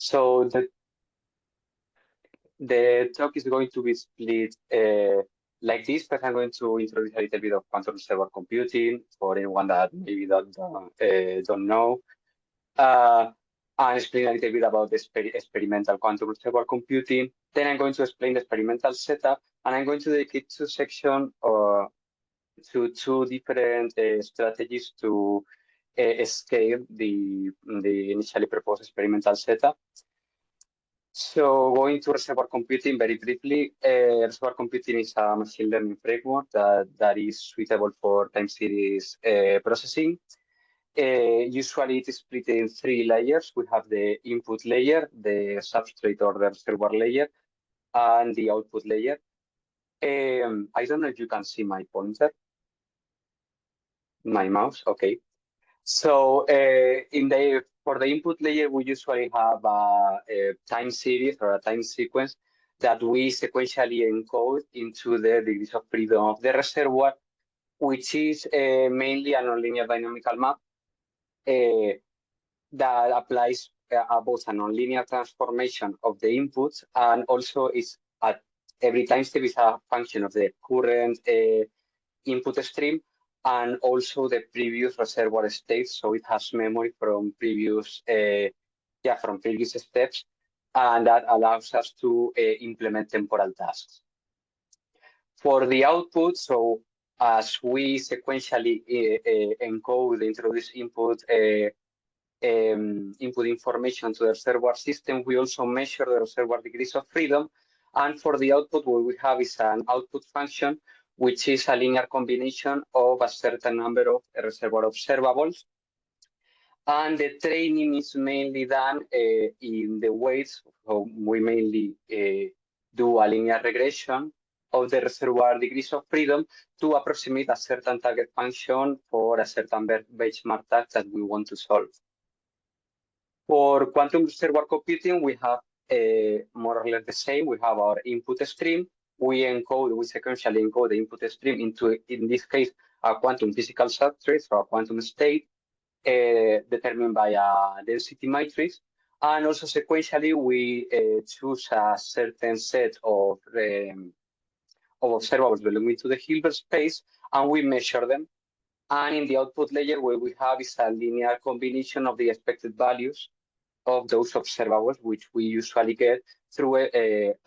So the talk is going to be split like this, but I'm going to introduce a little bit of quantum reservoir computing for anyone that maybe don't know. And explain a little bit about the experimental quantum reservoir computing. Then I'm going to explain the experimental setup, and I'm going to dedicate two sections to two different strategies to scale the initially proposed experimental setup. So going to reservoir computing very briefly, reservoir computing is a machine learning framework that is suitable for time series processing. Usually it is split in three layers. We have the input layer, the substrate or the reservoir layer, and the output layer. I don't know if you can see my pointer, my mouse, okay. So for the input layer, we usually have a time series or a time sequence that we sequentially encode into the degrees of freedom of the reservoir, which is mainly a nonlinear dynamical map that applies both a nonlinear transformation of the inputs, and also is at every time step is a function of the current input stream and also the previous reservoir state. So it has memory from previous steps, and that allows us to implement temporal tasks. For the output, so as we sequentially encode, introduce input information to the reservoir system, we also measure the reservoir degrees of freedom. And for the output, what we have is an output function, which is a linear combination of a certain number of reservoir observables. And the training is mainly done in the weights. So we mainly do a linear regression of the reservoir degrees of freedom to approximate a certain target function for a certain benchmark task that we want to solve. For quantum reservoir computing, we have more or less the same. We have our input stream. We sequentially encode the input stream into, in this case, a quantum physical substrate or a quantum state determined by a density matrix. And also sequentially, we choose a certain set of observables belonging to the Hilbert space, and we measure them. And in the output layer, what we have is a linear combination of the expected values of those observables, which we usually get through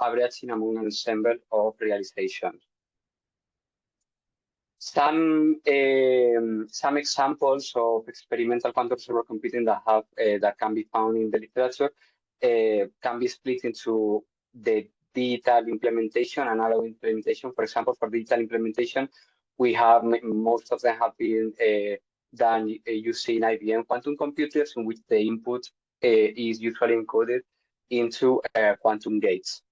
averaging among an ensemble of realizations. Some examples of experimental quantum reservoir computing that can be found in the literature can be split into the digital implementation and analog implementation. For example, for digital implementation, we have most of them have been done using IBM quantum computers, in which the input is usually encoded into quantum gates.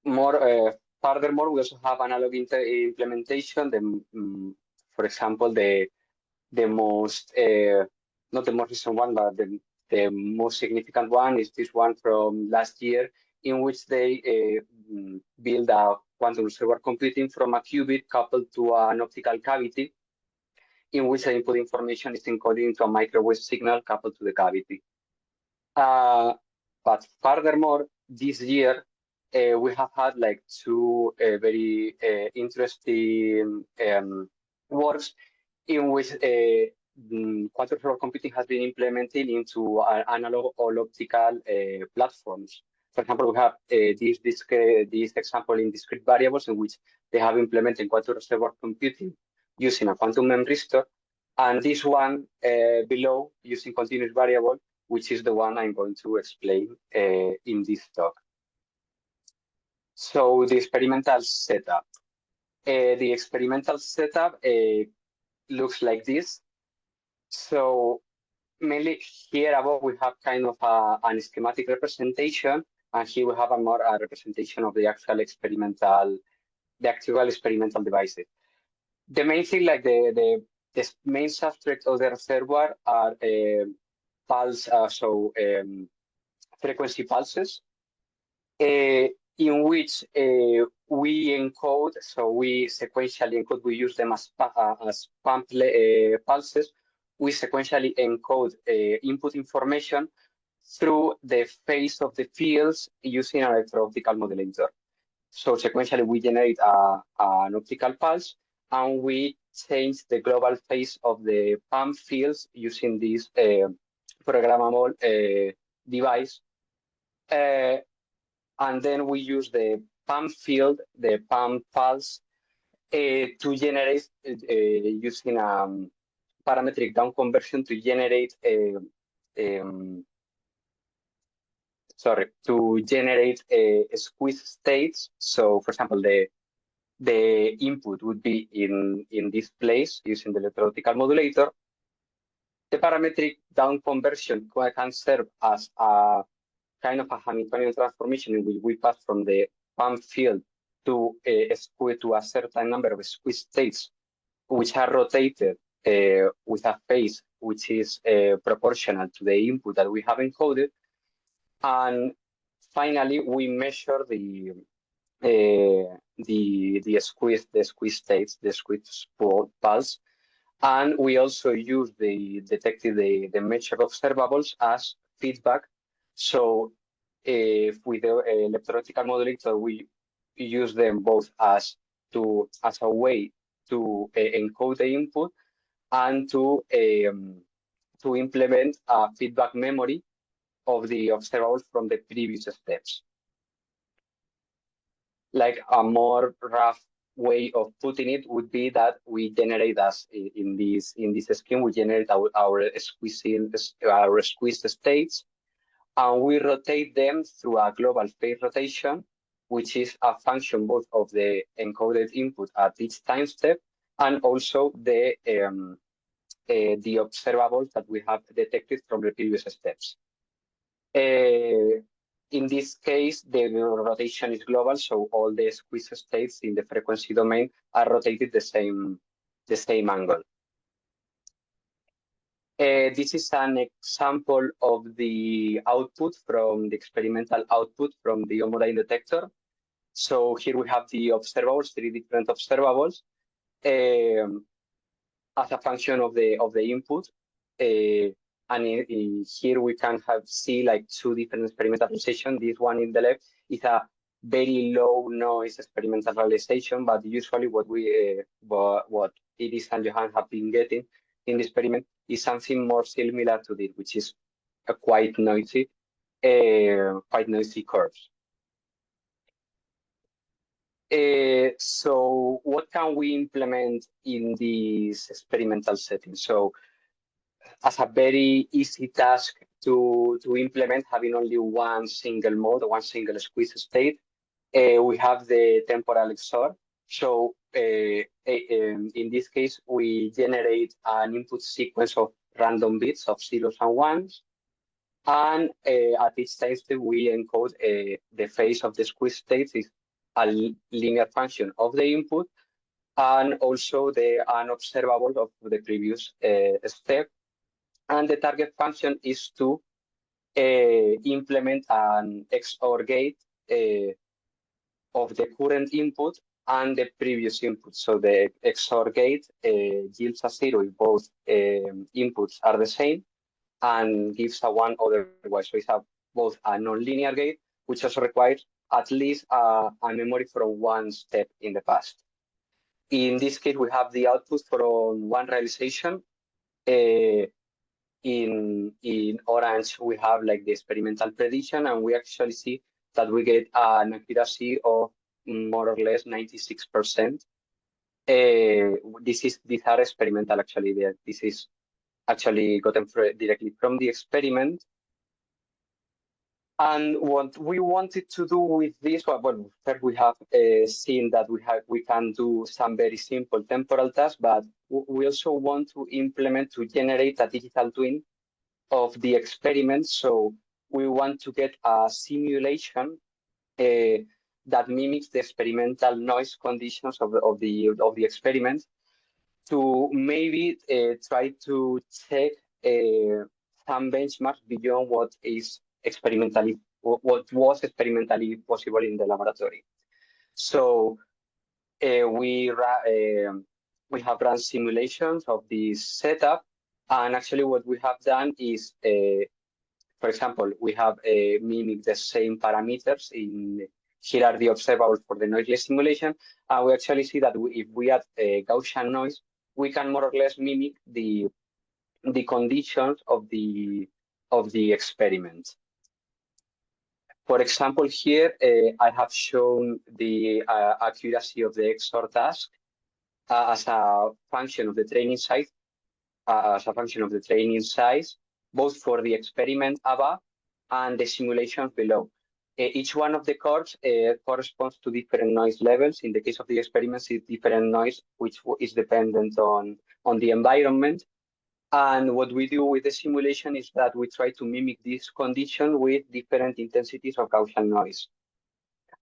Furthermore, we also have analog implementation. For example, the most not the most recent one, but the most significant one is this one from last year, in which they build a quantum reservoir computing from a qubit coupled to an optical cavity, in which the input information is encoded into a microwave signal coupled to the cavity. But furthermore, this year, we have had like two very interesting works in which quantum reservoir computing has been implemented into analog or optical platforms. For example, we have this example in discrete variables, in which they have implemented quantum reservoir computing using a quantum memristor, and this one below using continuous variable, which is the one I'm going to explain in this talk. So the experimental setup. The experimental setup looks like this. So mainly here above, we have kind of an schematic representation, and here we have a more representation of the actual experimental devices. The main thing, like the main substrate of the reservoir are frequency pulses, in which we encode. So we sequentially encode. We use them as pulses. We sequentially encode input information through the phase of the fields using an electro-optical modulator. So sequentially, we generate an optical pulse, and we change the global phase of the PAM fields using this programmable device. And then we use the PAM field, the PAM pulse, to generate using parametric down conversion to generate squeeze states. So, for example, the input would be in this place using the electro-optical modulator. The parametric down conversion can serve as a kind of a Hamiltonian transformation in which we pass from the PAM field to a certain number of squeeze states, which are rotated with a phase which is proportional to the input that we have encoded. And finally, we measure the squeeze states, the squeeze pulse, and we also use the measured observables as feedback. So with the electro-optical modulator, we use them both as a way to encode the input and to implement a feedback memory of the observables from the previous steps. Like a more rough way of putting it would be that we generate in this scheme, we generate our squeezed states, and we rotate them through a global phase rotation, which is a function both of the encoded input at each time step and also the observables that we have detected from the previous steps. In this case, the rotation is global, so all the squeeze states in the frequency domain are rotated the same angle. This is an example of the output from the experimental output from the Homodyne detector. So here we have the observables, 3 different observables, as a function of the input. And here we can see like 2 different experimental realizations. This one in the left is a very low noise experimental realization, but usually what Iris and Johan have been getting in the experiment is something more similar to this, which is a quite noisy curves. So what can we implement in this experimental setting? So as a very easy task to implement, having only one single mode, one single squeeze state, we have the temporal XOR. So in this case, we generate an input sequence of random bits of zeros and ones. And at each time step, we encode the phase of the squeeze states is a linear function of the input and also an observable of the previous step. And the target function is to implement an XOR gate of the current input and the previous input. So the XOR gate yields a 0 if both inputs are the same and gives a 1 otherwise. So it's both a nonlinear gate, which also requires at least a memory from one step in the past. In this case, we have the output from one realization. In orange, we have like the experimental prediction, and we actually see that we get an accuracy of more or less 96%. These are experimental actually. This is actually gotten directly from the experiment. And what we wanted to do with this, well, first we have seen that we can do some very simple temporal tasks, but we also want to implement to generate a digital twin of the experiment. So we want to get a simulation that mimics the experimental noise conditions of the experiment to maybe try to check some benchmarks beyond what was experimentally possible in the laboratory. So we have run simulations of this setup, and actually what we have done is For example, we have mimic the same parameters in. Here are the observables for the noiseless simulation, and we actually see that if we add Gaussian noise, we can more or less mimic the conditions of the experiment. For example, here I have shown the accuracy of the XOR task as a function of the training size, both for the experiment above and the simulations below. Each one of the curves corresponds to different noise levels. In the case of the experiments, it's different noise, which is dependent on the environment. And what we do with the simulation is that we try to mimic this condition with different intensities of Gaussian noise.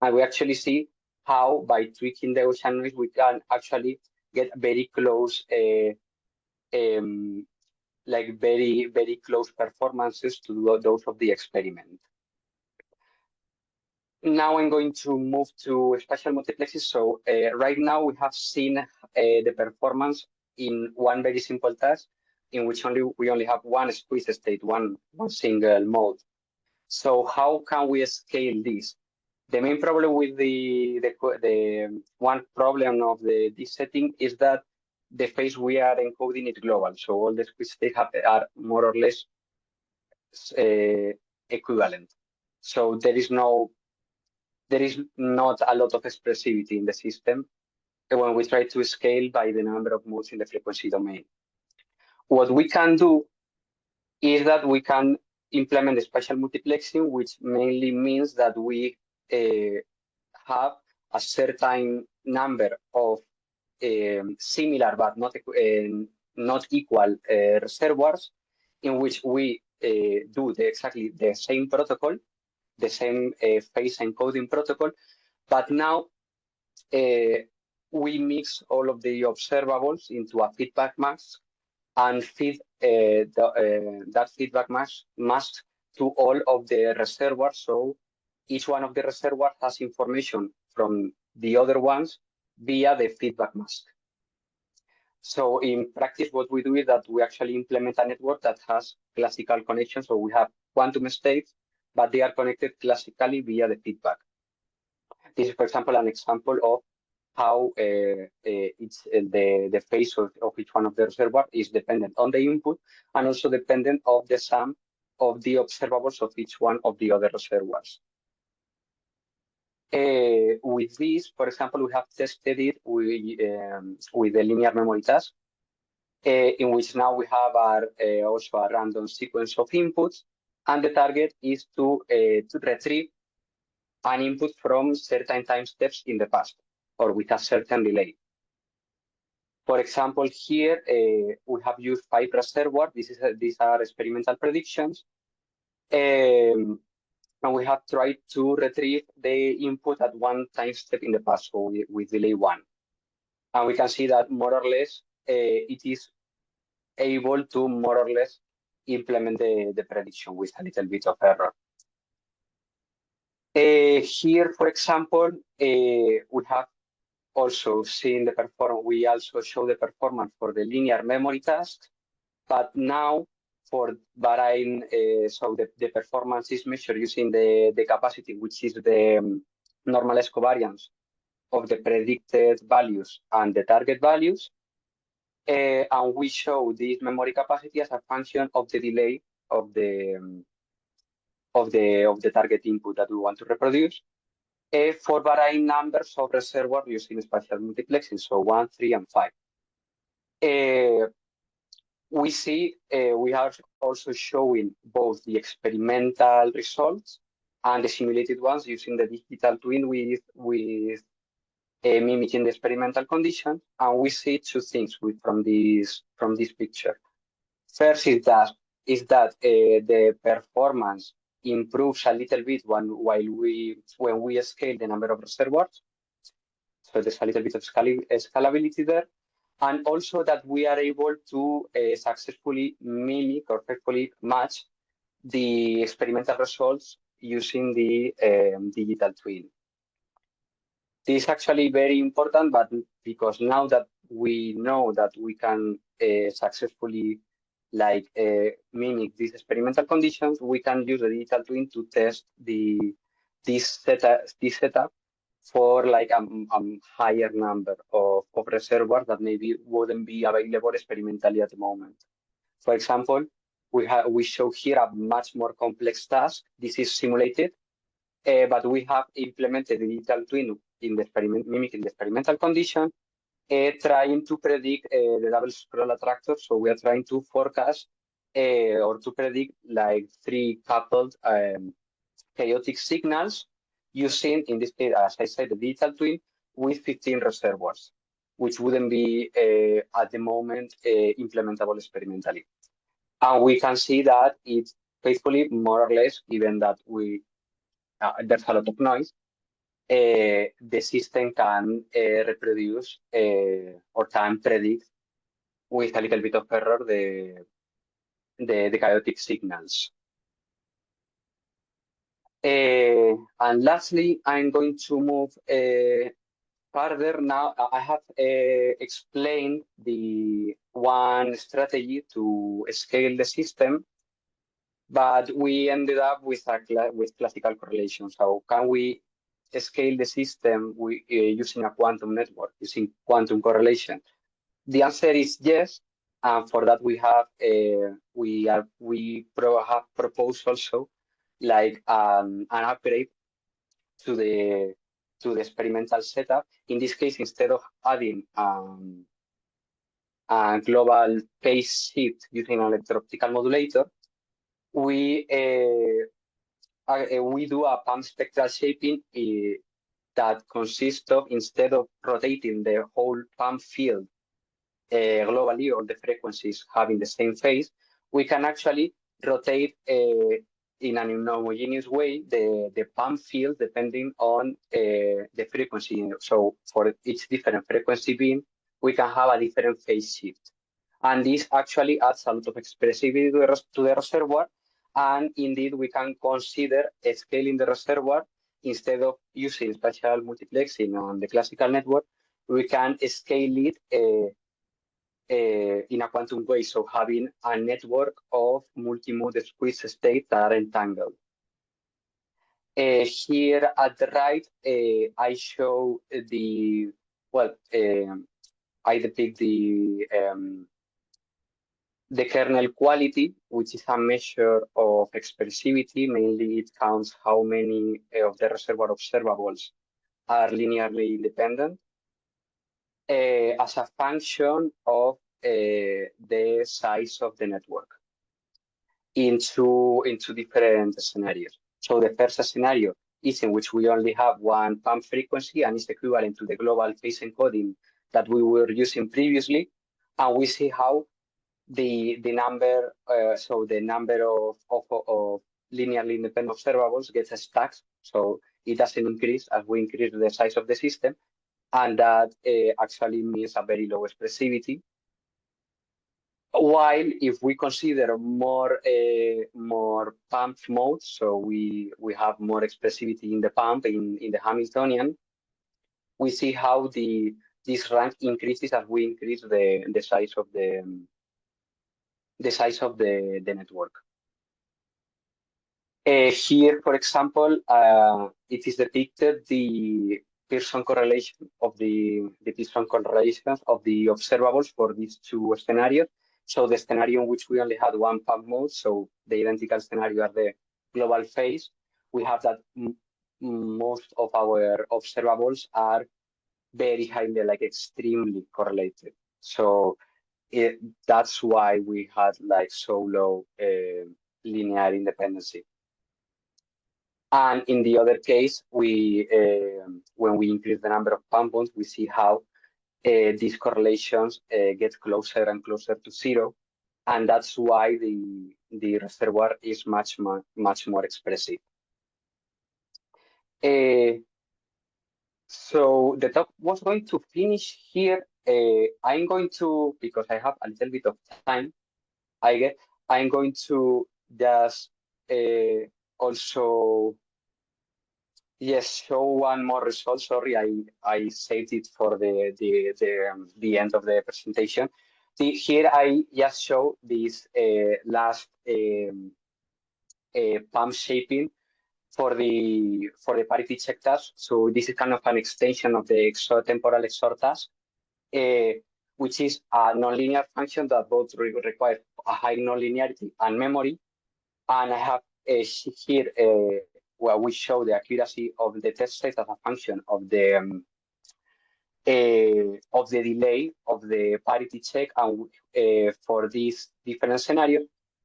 And we actually see how, by tweaking the Gaussian noise, we can actually get very close, like very close performances to those of the experiment. Now I'm going to move to spatial multiplexing. So right now we have seen the performance in one very simple task in which we only have one squeeze state, one single mode. So how can we scale this? The main problem with the one problem of this setting is that the phase we are encoding is global. So all the squeeze states are more or less equivalent. So there is not a lot of expressivity in the system when we try to scale by the number of modes in the frequency domain. What we can do is that we can implement the spatial multiplexing, which mainly means that we have a certain number of similar but not equal reservoirs in which we do exactly the same protocol, the same phase encoding protocol, but now we mix all of the observables into a feedback mask and feed that feedback mask to all of the reservoirs. So each one of the reservoirs has information from the other ones via the feedback mask. So in practice, what we do is that we actually implement a network that has classical connections. So we have quantum states, but they are connected classically via the feedback. This is, for example, an example of how the phase of each one of the reservoirs is dependent on the input and also dependent of the sum of the observables of each one of the other reservoirs. With this, for example, we have tested it with the linear memory task, in which now we have also a random sequence of inputs, and the target is to retrieve an input from certain time steps in the past, or with a certain delay. For example, here we have used 5 reservoirs. These are experimental predictions. And we have tried to retrieve the input at one time step in the past, so with delay 1. And we can see that more or less it is able to more or less implement the prediction with a little bit of error. Here, for example, we have also seen the performance. We also show the performance for the linear memory task, but now for varying, so the performance is measured using the capacity, which is the normalized covariance of the predicted values and the target values. And we show this memory capacity as a function of the delay of the target input that we want to reproduce for varying numbers of reservoirs using spatial multiplexing, so 1, 3, and 5. We see we are also showing both the experimental results and the simulated ones using the digital twin with mimicking the experimental conditions, and we see 2 things from this picture. First is that the performance improves a little bit when we scale the number of reservoirs. So there's a little bit of scalability there. And also that we are able to successfully mimic or faithfully match the experimental results using the digital twin. This is actually very important, but because now that we know that we can successfully like mimic these experimental conditions, we can use the digital twin to test this setup for like a higher number of reservoirs that maybe wouldn't be available experimentally at the moment. For example, we show here a much more complex task. This is simulated, but we have implemented the digital twin in the experiment, mimicking the experimental condition, trying to predict the double scroll attractor. So we are trying to forecast or to predict like three coupled chaotic signals using, in this case, as I said, the digital twin with 15 reservoirs, which wouldn't be at the moment implementable experimentally. And we can see that it's faithfully more or less, given that there's a lot of noise, the system can reproduce or can predict with a little bit of error the chaotic signals. And lastly, I'm going to move further now. I have explained the one strategy to scale the system, but we ended up with classical correlation. So can we scale the system using a quantum network, using quantum correlation? The answer is yes, and for that we have have proposed also like an upgrade to the experimental setup. In this case, instead of adding a global phase shift using an electro-optical modulator, we do a PAM spectral shaping that consists of, instead of rotating the whole PAM field globally, all the frequencies having the same phase, we can actually rotate in an inhomogeneous way the PAM field depending on the frequency. So for each different frequency beam, we can have a different phase shift. And this actually adds a lot of expressivity to the reservoir. And indeed, we can consider scaling the reservoir instead of using spatial multiplexing on the classical network. We can scale it in a quantum way, so having a network of multi-mode squeeze states that are entangled. Here at the right, I show I depict the kernel quality, which is a measure of expressivity. Mainly, it counts how many of the reservoir observables are linearly independent as a function of the size of the network into different scenarios. So the first scenario is in which we only have one PAM frequency and is equivalent to the global phase encoding that we were using previously, and we see how the number of linearly independent observables gets stacked, so it doesn't increase as we increase the size of the system, and that actually means a very low expressivity. While if we consider more pump modes, so we have more expressivity in the pump in the Hamiltonian, we see how this rank increases as we increase the size of the network. Here, for example, it is depicted the Pearson correlation of the Pearson correlations of the observables for these two scenarios. So the scenario in which we only had one pump mode, so the identical scenario are the global phase, we have that most of our observables are very highly, like extremely correlated. So that's why we had like so low linear independency. And in the other case, when we increase the number of pump bonds, we see how these correlations get closer and closer to zero, and that's why the reservoir is much more expressive. So the talk was going to finish here. I'm going to, because I have a little bit of time, I'm going to just also show one more result. Sorry, I saved it for the end of the presentation. Here I just show this last pump shaping for the parity check task. So this is kind of an extension of the temporal XOR task, which is a nonlinear function that both require a high nonlinearity and memory. And I have here where we show the accuracy of the test set as a function of the delay of the parity check and for this different scenario.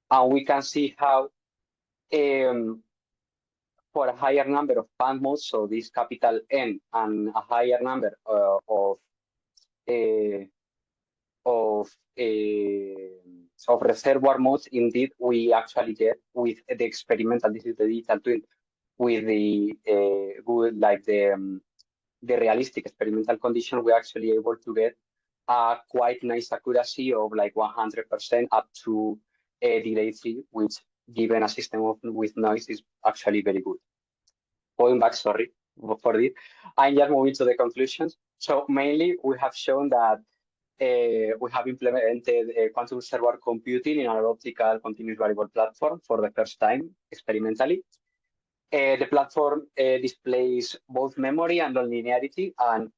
And we can see how for a higher number of pump modes, so this capital N, and a higher number of reservoir modes, indeed, we actually get with the experimental, this is the digital twin, with the good, like the realistic experimental condition, we're actually able to get a quite nice accuracy of like 100% up to delay 3, which given a system with noise is actually very good. Going back, sorry for this. I'm just moving to the conclusions. So mainly we have shown that we have implemented quantum server computing in our optical continuous variable platform for the first time experimentally. The platform displays both memory and nonlinearity, and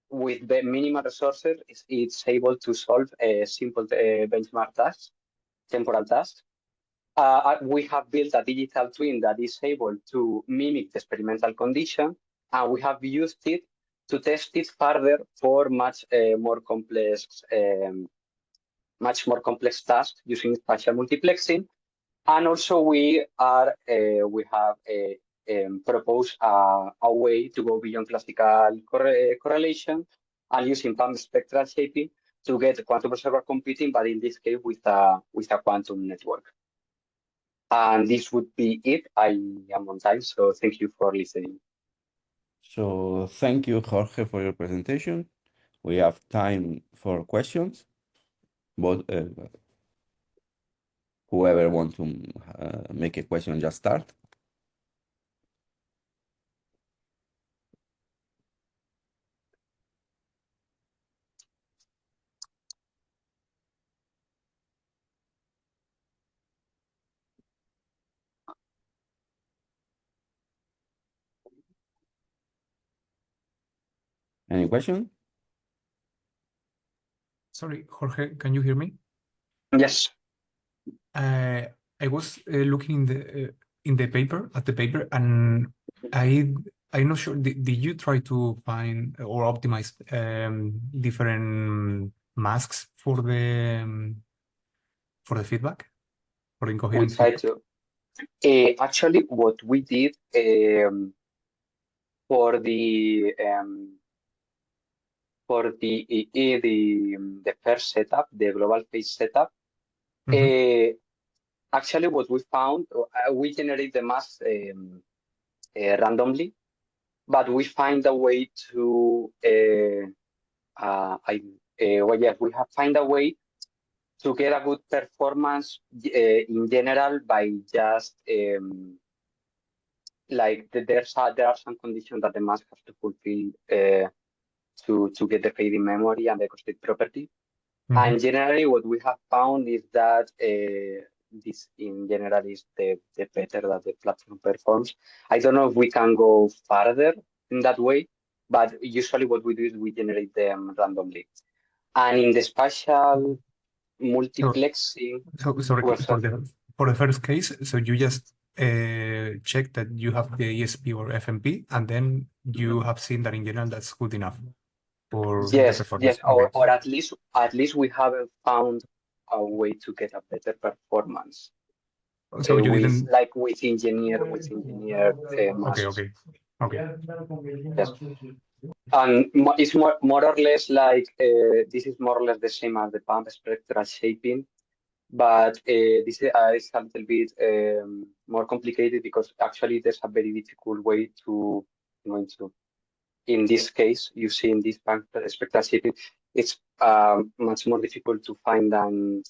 with the minimal resources, it's able to solve simple benchmark tasks, temporal tasks. We have built a digital twin that is able to mimic the experimental condition, and we have used it to test it further for much more complex tasks using spatial multiplexing. And also we have proposed a way to go beyond classical correlation and using pump spectral shaping to get quantum server computing, but in this case with a quantum network. And this would be it. I am on time, so thank you for listening. So thank you, Jorge, for your presentation. We have time for questions. But whoever wants to make a question, just start. Any question? Sorry, Jorge, can you hear me? Yes. I was looking in the paper and I'm not sure. Did you try to find or optimize different masks for the feedback, for incoherent We try feedback? to. Actually, what we did for the first setup, the global phase setup, actually what we found, we generate the mask randomly, but we find a way to we have find a way to get a good performance in general by just like there are some conditions that the mask has to fulfill to get the fading memory and the acoustic property. And generally, what we have found is that this, in general, is the better that the platform performs. I don't know if we can go further in that way, but usually what we do is we generate them randomly. And in the spatial multiplexing. So sorry, for the first case, so you just check that you have the ESP or FMP, and then you have seen that in general that's good enough for the performance. Yes, or at least we haven't found a way to get a better performance. So you didn't like with engineer masks. Okay. Yes. And it's more or less like this is more or less the same as the pump spectral shaping, but this is a little bit more complicated because actually there's a very difficult way to in this case, using this pump spectral shaping, it's much more difficult to find an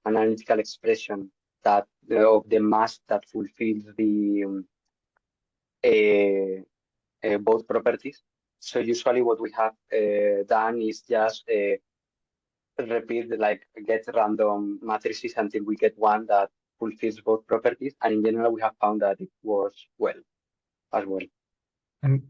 analytical expression that of the mask that fulfills the both properties. So usually what we have done is just repeat, like get random matrices until we get one that fulfills both properties. And in general, we have found that it works well as well. And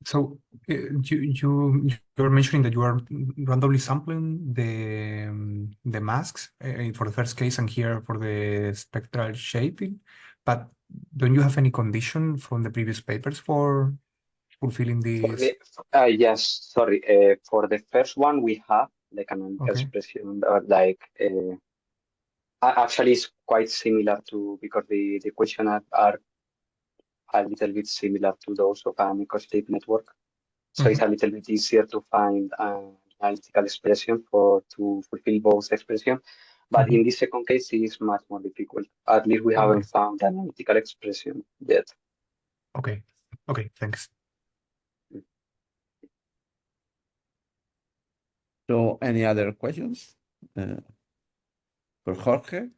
so you're mentioning that you are randomly sampling the masks for the first case and here for the spectral shaping, but don't you have any condition from the previous papers for fulfilling these? Yes, sorry. For the first one, we have like an expression like actually it's quite similar to, because the equations are a little bit similar to those of an ecosystem network. So it's a little bit easier to find an analytical expression to fulfill both expressions. But in this second case, it is much more difficult. At least we haven't found an analytical expression yet. Okay, thanks. So any other questions for Jorge?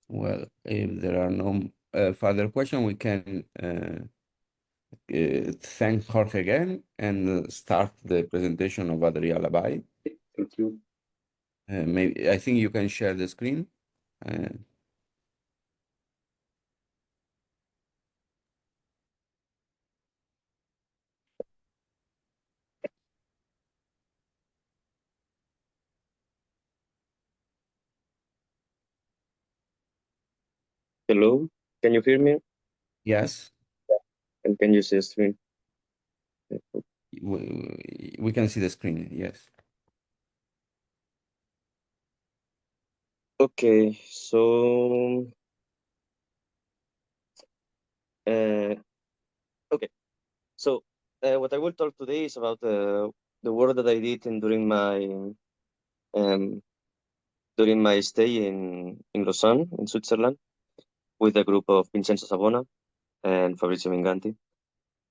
Well, if there are no further questions, we can thank Jorge again and start the presentation of Battery Alibi. Thank you. Maybe I think you can share the screen. Hello, can you hear me? Yes. And can you see the screen? We can see the screen, yes. Okay, so what I will talk today is about the work that I did during my stay in Lausanne, in Switzerland, with a group of Vincenzo Savona and Fabrizio Minganti.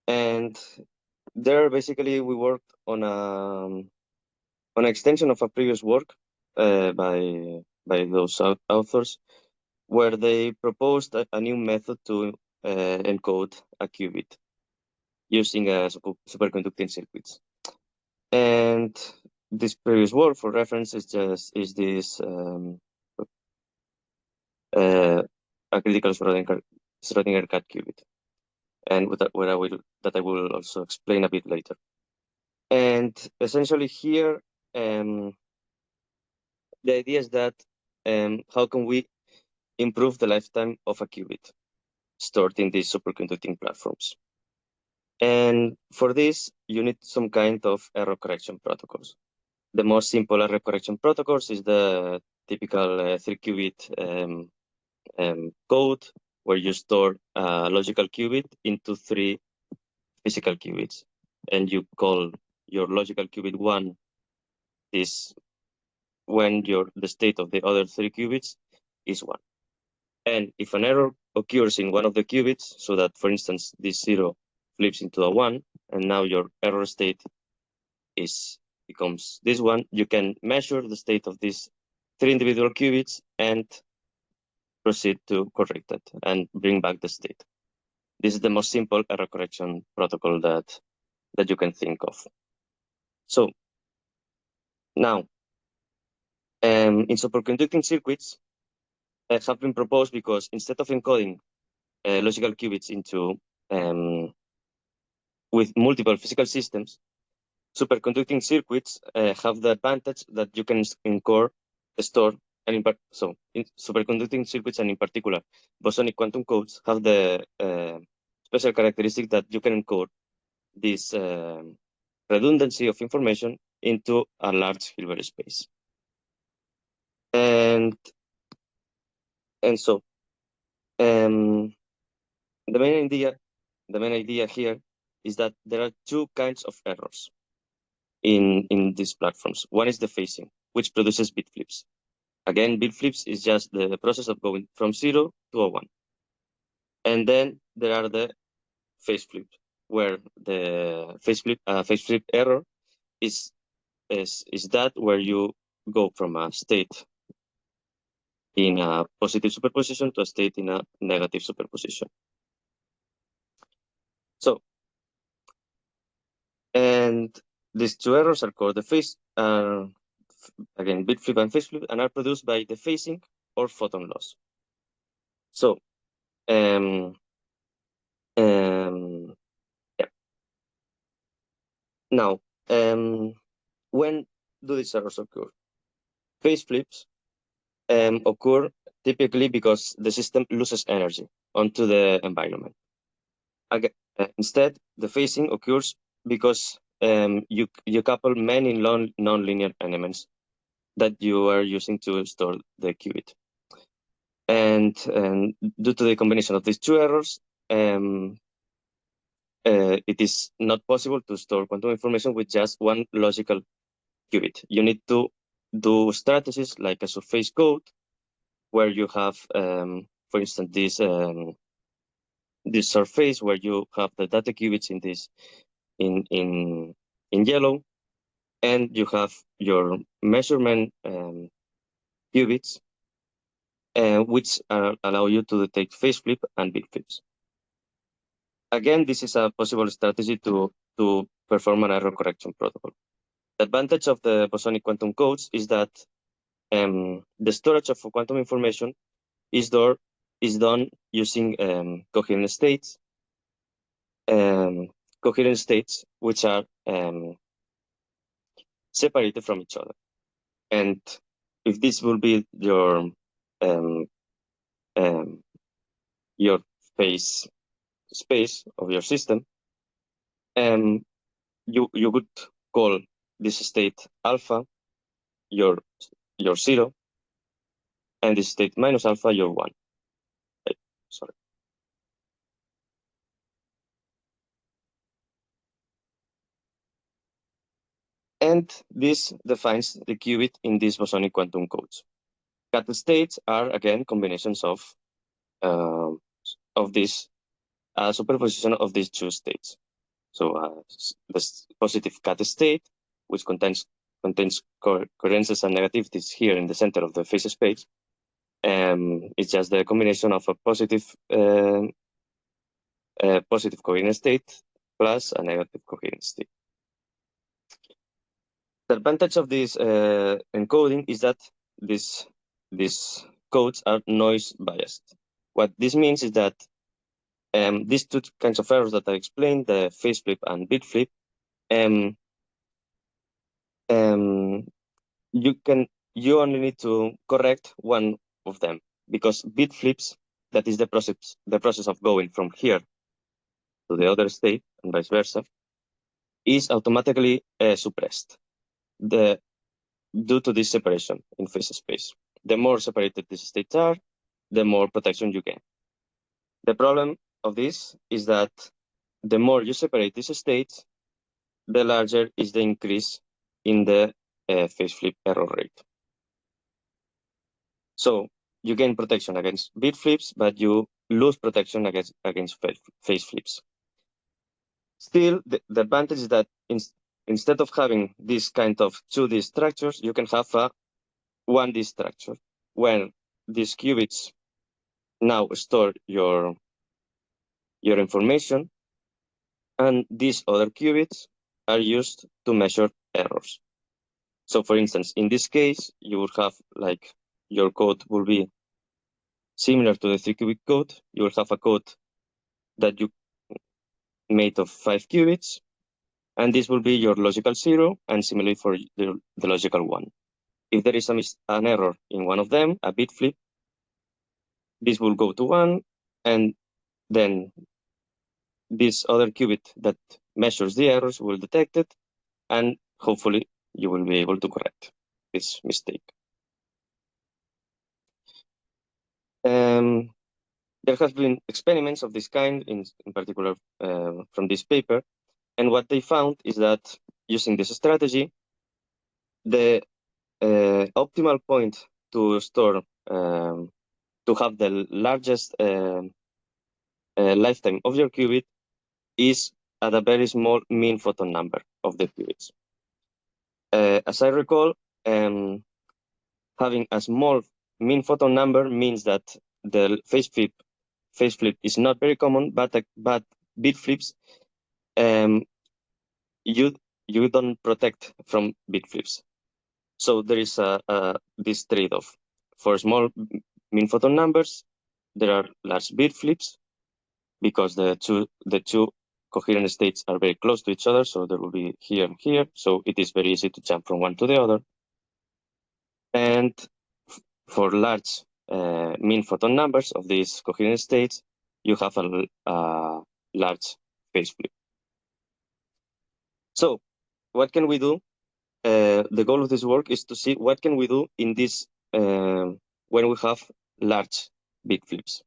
And there, basically, we worked on an extension of a previous work by those authors, where they proposed a new method to encode a qubit using superconducting circuits. And this previous work, for reference, is this a critical Schrödinger cat qubit, and that I will also explain a bit later. And essentially here, the idea is that how can we improve the lifetime of a qubit stored in these superconducting platforms? And for this, you need some kind of error correction protocols. The most simple error correction protocols is the typical 3-qubit code, where you store a logical qubit into 3 physical qubits, and you call your logical qubit 1 is when the state of the other 3 qubits is 1. And if an error occurs in one of the qubits, so that, for instance, this 0 flips into a 1, and now your error state becomes this one, you can measure the state of these 3 individual qubits and proceed to correct it and bring back the state. This is the most simple error correction protocol that you can think of. So now, in superconducting circuits have been proposed because instead of encoding logical qubits into with multiple physical systems, superconducting circuits have the advantage that you can store, and in superconducting circuits, and in particular, bosonic quantum codes have the special characteristic that you can encode this redundancy of information into a large Hilbert space. And so the main idea here is that there are 2 kinds of errors in these platforms. One is the phasing, which produces bit flips. Again, bit flips is just the process of going from 0 to a 1. And then there are the phase flips, where the phase flip error is that where you go from a state in a positive superposition to a state in a negative superposition. So And these two errors are called the phase, again, bit flip and phase flip, and are produced by dephasing or photon loss. So, yeah. Now, when do these errors occur? Phase flips occur typically because the system loses energy onto the environment. Again, instead, the phasing occurs because you couple many non-linear elements that you are using to store the qubit. And due to the combination of these two errors, it is not possible to store quantum information with just one logical qubit. You need to do strategies like a surface code, where you have, for instance, this surface where you have the data qubits in this in yellow, and you have your measurement qubits, which allow you to detect phase flip and bit flips. Again, this is a possible strategy to perform an error correction protocol. The advantage of the bosonic quantum codes is that the storage of quantum information is done using coherent states, which are separated from each other. And if this will be your phase space of your system, you would call this state alpha your 0, and this state minus alpha your 1. Sorry. And this defines the qubit in these bosonic quantum codes. Cut states are again combinations of this superposition of these two states. So the positive cut state, which contains coherences and negativities here in the center of the phase space, it's just the combination of a positive coherent state plus a negative coherent state. The advantage of this encoding is that these codes are noise biased. What this means is that these two kinds of errors that I explained, the phase flip and bit flip, you only need to correct one of them, because bit flips, that is the process of going from here to the other state and vice versa, is automatically suppressed due to this separation in phase space. The more separated these states are, the more protection you get. The problem of this is that the more you separate these states, the larger is the increase in the phase flip error rate. So you gain protection against bit flips, but you lose protection against phase flips. Still, the advantage is that instead of having this kind of 2D structures, you can have a 1D structure, where these qubits now store your information, and these other qubits are used to measure errors. So for instance, in this case, you would have, like, your code will be similar to the 3-qubit code. You will have a code that you made of 5 qubits, and this will be your logical 0, and similarly for the logical 1. If there is an error in one of them, a bit flip, this will go to 1, and then this other qubit that measures the errors will detect it, and hopefully you will be able to correct this mistake. There have been experiments of this kind, in particular from this paper, and what they found is that using this strategy, the optimal point to store, to have the largest lifetime of your qubit is at a very small mean photon number of the qubits. As I recall, having a small mean photon number means that the phase flip is not very common, but bit flips you don't protect from bit flips. So there is this trade-off. For small mean photon numbers, there are large bit flips because the two coherent states are very close to each other. So there will be here and here. So it is very easy to jump from one to the other. And for large mean photon numbers of these coherent states, you have a large phase flip. So what can we do? The goal of this work is to see what can we do in this when we have large bit flips,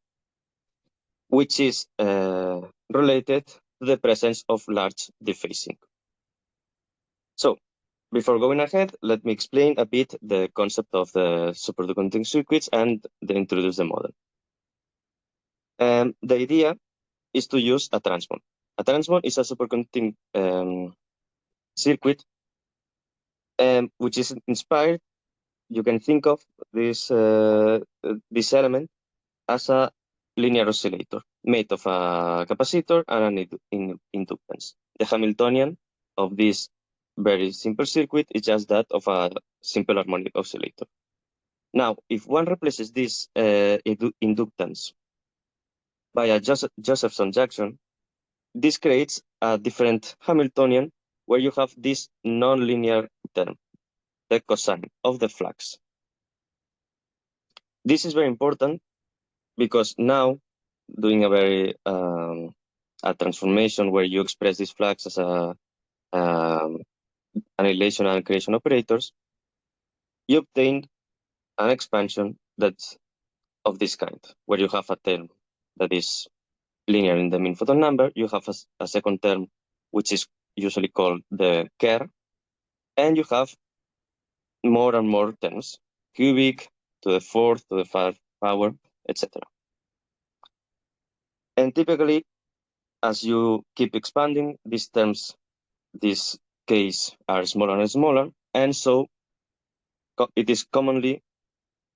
which is related to the presence of large dephasing. So before going ahead, let me explain a bit the concept of the superconducting circuits and then introduce the model. The idea is to use a transmon. A transmon is a superconducting circuit which is inspired. You can think of this element as a linear oscillator made of a capacitor and an inductance. The Hamiltonian of this very simple circuit is just that of a simple harmonic oscillator. Now, if one replaces this inductance by a Josephson junction, this creates a different Hamiltonian where you have this nonlinear term, the cosine of the flux. This is very important because now doing a very a transformation where you express this flux as a annihilation and creation operators, you obtain an expansion that's of this kind, where you have a term that is linear in the mean photon number, you have a second term which is usually called the Kerr, and you have more and more terms, cubic to the fourth, to the fifth power, etc. And typically, as you keep expanding, these terms, this case, are smaller and smaller, and so it is commonly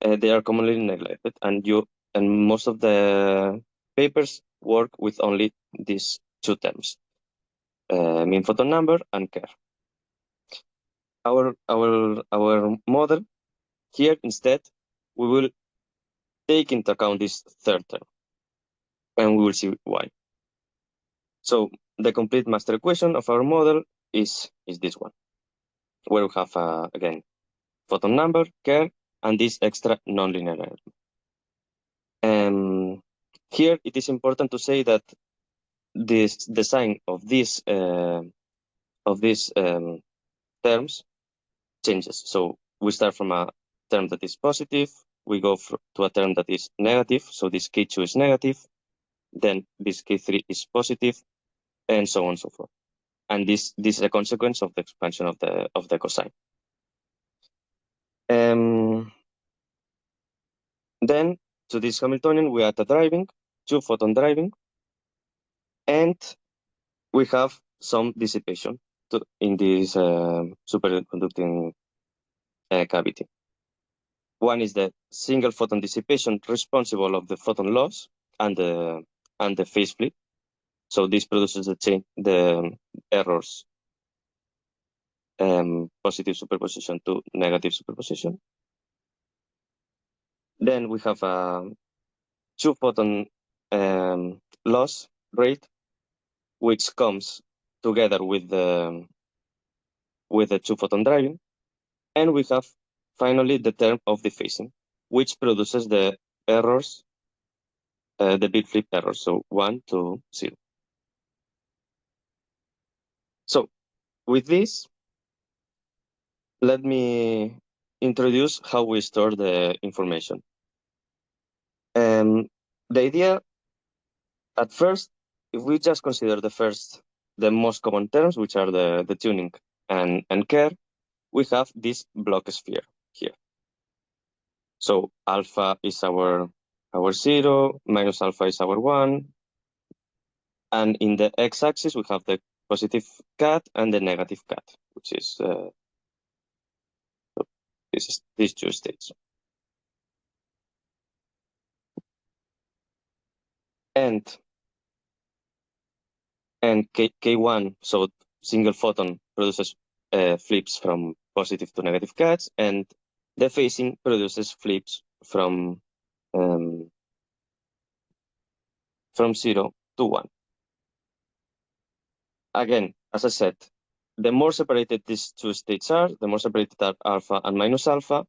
they are commonly neglected, and most of the papers work with only these two terms, mean photon number and Kerr. Our model here instead, we will take into account this third term, and we will see why. So the complete master equation of our model is this one, where we have again photon number, Kerr, and this extra nonlinear element. Here it is important to say that this design of these terms changes. So we start from a term that is positive, we go to a term that is negative, so this K2 is negative, then this K3 is positive, and so on and so forth. And this is a consequence of the expansion of the cosine. Then to this Hamiltonian we add a driving, two photon driving, and we have some dissipation in this superconducting cavity. One is the single photon dissipation responsible of the photon loss and the phase flip. So this produces the errors, positive superposition to negative superposition. Then we have a two photon loss rate, which comes together with the two photon driving, and we have finally the term of dephasing, which produces the errors, the bit flip errors, so 1 to 0. So with this, let me introduce how we store the information. The idea, at first, if we just consider the most common terms, which are the tuning and Kerr, we have this block sphere here. So alpha is our 0, minus alpha is our 1, and in the x-axis we have the positive cut and the negative cut, which is these two states. And K1, so single photon produces flips from positive to negative cuts, and the phasing produces flips from 0 to 1. Again, as I said, the more separated these two states are, the more separated are alpha and minus alpha,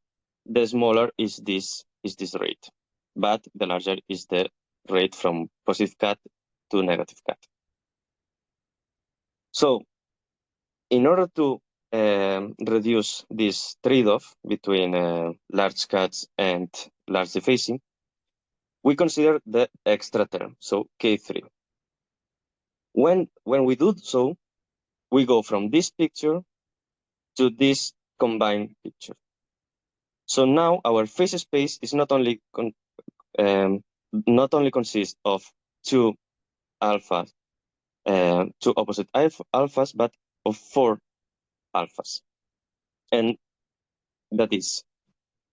the smaller is this rate, but the larger is the rate from positive cut to negative cut. So in order to reduce this trade-off between large cuts and large dephasing, we consider the extra term, so K3. When we do so, we go from this picture to this combined picture. So now our phase space is not only consists of two alphas, two opposite alphas, but of 4 alphas. And that is,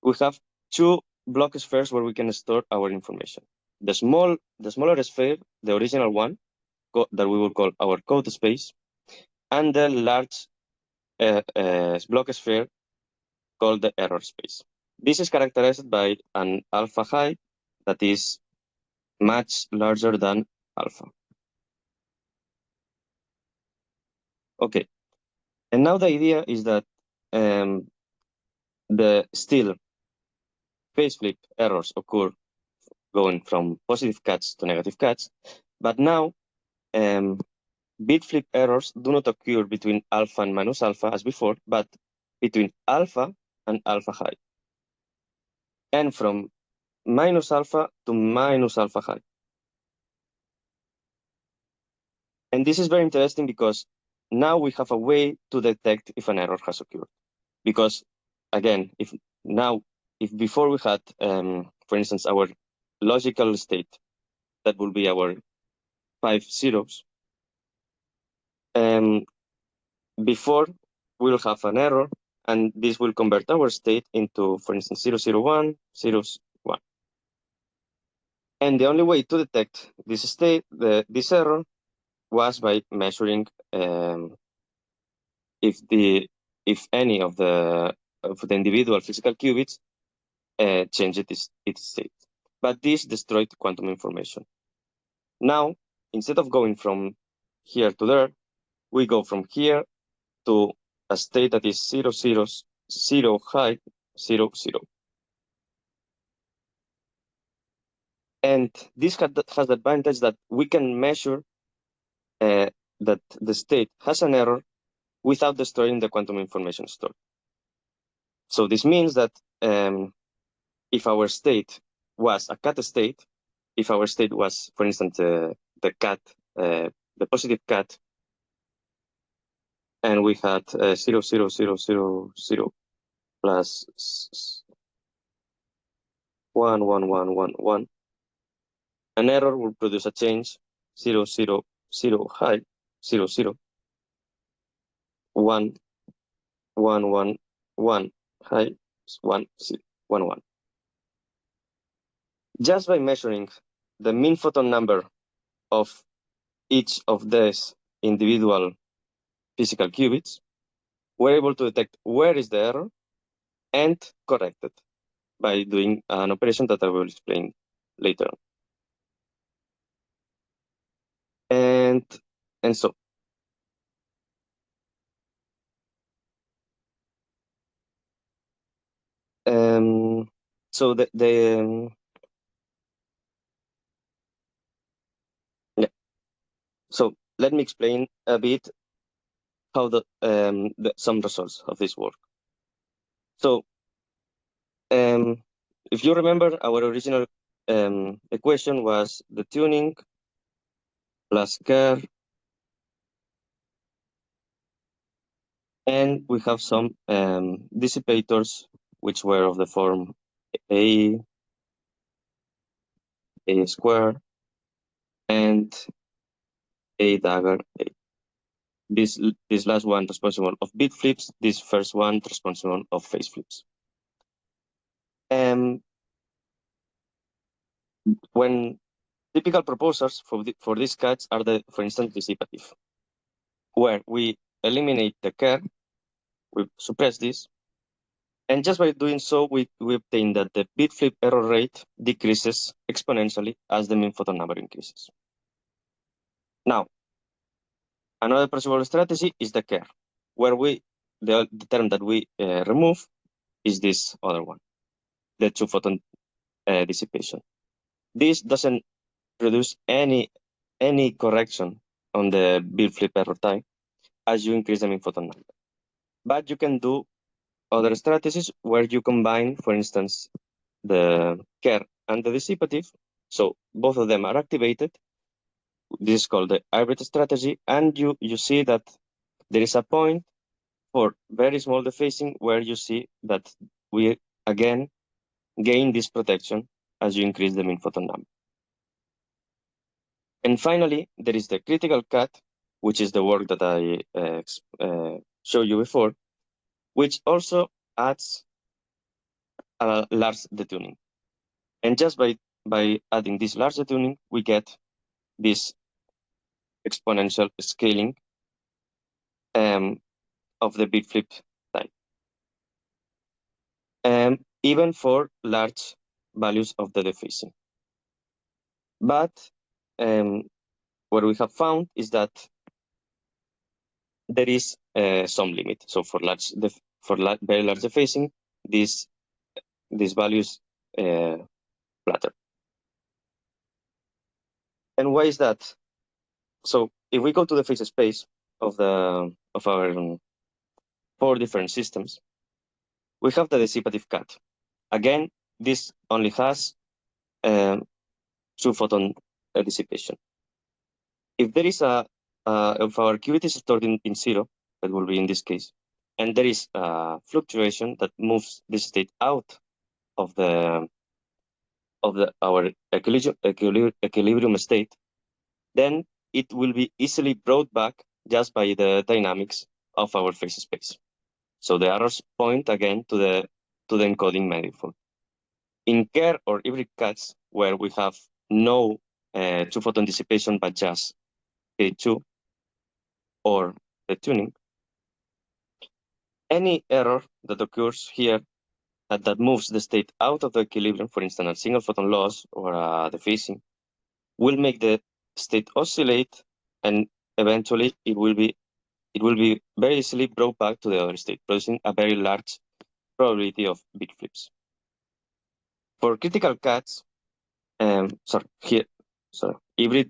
we have 2 block spheres where we can store our information. The smaller sphere, the original one, that we will call our code space, and the large block sphere called the error space. This is characterized by an alpha height that is much larger than alpha. Okay, and now the idea is that the still phase flip errors occur going from positive cuts to negative cuts, but now bit flip errors do not occur between alpha and minus alpha as before, but between alpha and alpha high, and from minus alpha to minus alpha high. And this is very interesting because now we have a way to detect if an error has occurred. Because again, if before we had, for instance, our logical state, that will be our 5 zeros, before we'll have an error, and this will convert our state into, for instance, 001, 01. And the only way to detect this state, this error, was by measuring if any of the individual physical qubits changed its state. But this destroyed quantum information. Now, instead of going from here to there, we go from here to a state that is 0, 0, 0 high, 0, 0. And this has the advantage that we can measure that the state has an error without destroying the quantum information stored. So this means that if our state was a cut state, if our state was, for instance, the cut, the positive cut, and we had 0, 0, 0, 0, 0 plus 1, 1, 1, 1, 1, an error will produce a change 0, 0, 0 high, 0, 0, 1, 1, 1, 1 high, 1, 0, 1, 1. Just by measuring the mean photon number of each of these individual physical qubits, we're able to detect where is the error and correct it by doing an operation that I will explain later on. And so so let me explain a bit how some results of this work. So if you remember, our original equation was the tuning plus Kerr, and we have some dissipators which were of the form A square, and A dagger A. This last one responsible of bit flips, this first one responsible of phase flips. When typical proposals for these cuts are for instance, dissipative, where we eliminate the care, we suppress this. And just by doing so, we obtain that the bit flip error rate decreases exponentially as the mean photon number increases. Now, another possible strategy is the care, where the term that we remove is this other one, the 2-photon dissipation. This doesn't produce any correction on the bit flip error time as you increase the mean photon number. But you can do other strategies where you combine, for instance, the care and the dissipative. So both of them are activated. This is called the hybrid strategy. And you see that there is a point for very small defacing where you see that we again gain this protection as you increase the mean photon number. And finally, there is the critical cut, which is the work that I showed you before, which also adds a large detuning. And just by adding this large detuning, we get this exponential scaling of the bit flip type. Even for large values of the defacing. But what we have found is that there is some limit. So for very large defacing, these values flatter. And why is that? So if we go to the phase space of our 4 different systems, we have the dissipative cut. Again, this only has 2-photon dissipation. If there is if our qubit is stored in 0, that will be in this case, and there is a fluctuation that moves this state out of our equilibrium state, then it will be easily brought back just by the dynamics of our phase space. So the arrows point again to the encoding manifold. In care or hybrid cuts, where we have no 2-photon dissipation but just K2 or the tuning, any error that occurs here that moves the state out of the equilibrium, for instance, a single photon loss or a defacing, will make the state oscillate, and eventually it will be very easily brought back to the other state, producing a very large probability of bit flips. For critical cuts, hybrid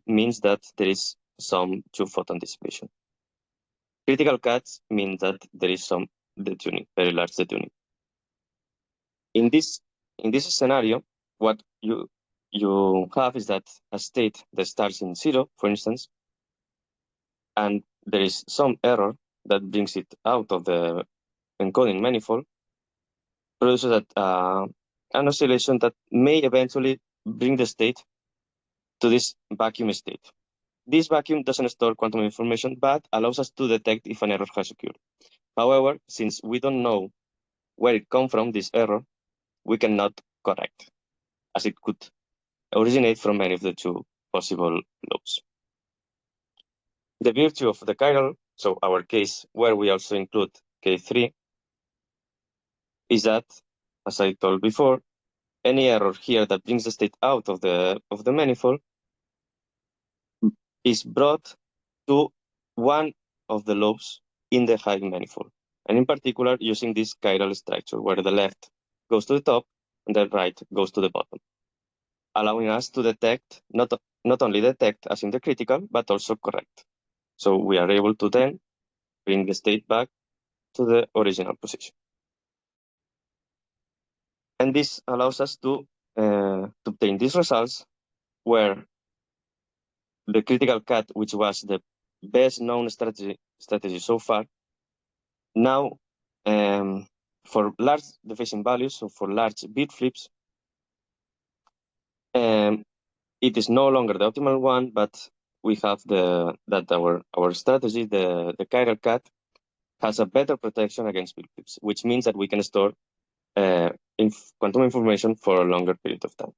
means that there is some 2-photon dissipation. Critical cuts mean that there is some detuning, very large detuning. In this scenario, what you have is that a state that starts in 0, for instance, and there is some error that brings it out of the encoding manifold, produces an oscillation that may eventually bring the state to this vacuum state. This vacuum doesn't store quantum information, but allows us to detect if an error has occurred. However, since we don't know where it comes from, this error, we cannot correct, as it could originate from any of the 2 possible lobes. The virtue of the chiral, so our case where we also include K3, is that, as I told before, any error here that brings the state out of the manifold is brought to one of the lobes in the high manifold, and in particular using this chiral structure where the left goes to the top and the right goes to the bottom, allowing us to detect, not only detect as in the critical, but also correct. So we are able to then bring the state back to the original position. And this allows us to obtain these results where the critical cut, which was the best known strategy so far, now for large defacing values, so for large bit flips, it is no longer the optimal one, but we have our strategy, the chiral cut, has a better protection against bit flips, which means that we can store quantum information for a longer period of time.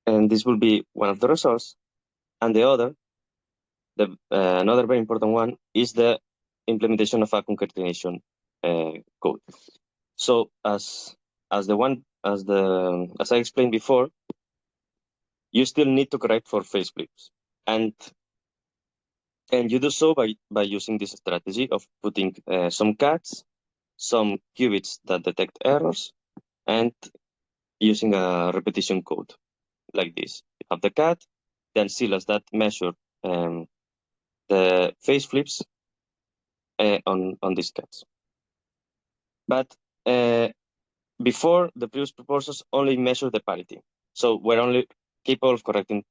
And this will be one of the results. And the other, another very important one is the implementation of a concatenation code. So as I explained before, you still need to correct for phase flips, and you do so by using this strategy of putting some cats, some qubits that detect errors, and using a repetition code like this. You have the cat, then Silas that measure the phase flips on these cats. But before, the previous proposals only measure the parity, so we're only capable of correcting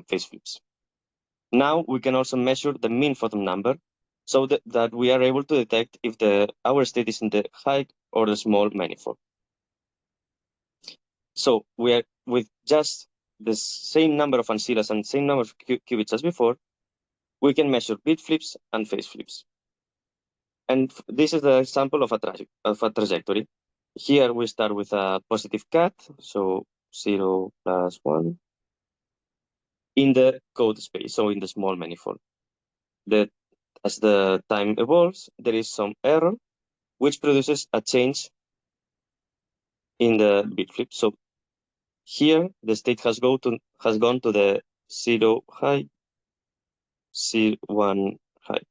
phase flips. Now we can also measure the mean photon number, so that we are able to detect if our state is in the high or the small manifold. So we are with just the same number of ancillas and same number of qubits as before, we can measure bit flips and phase flips. And this is the example of a trajectory. Here we start with a positive cat, so 0 + 1 in the code space, so in the small manifold. As the time evolves, there is some error, which produces a change in the bit flip. So here the state has gone to the 0 high, 1 high.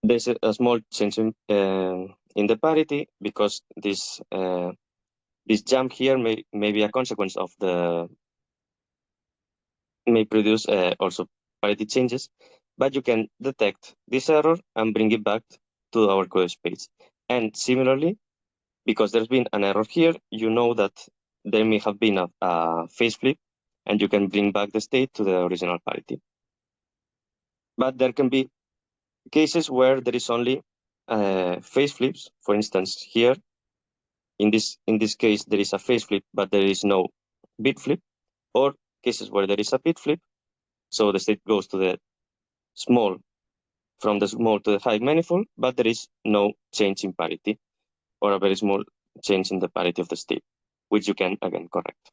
There's a small change in the parity because this jump here may be a consequence of may produce also parity changes, but you can detect this error and bring it back to our code space. And similarly, because there's been an error here, you know that there may have been a phase flip, and you can bring back the state to the original parity. But there can be cases where there is only phase flips. For instance, here, in this case, there is a phase flip, but there is no bit flip, or cases where there is a bit flip, so the state goes to the small, from the small to the high manifold, but there is no change in parity, or a very small change in the parity of the state, which you can again correct.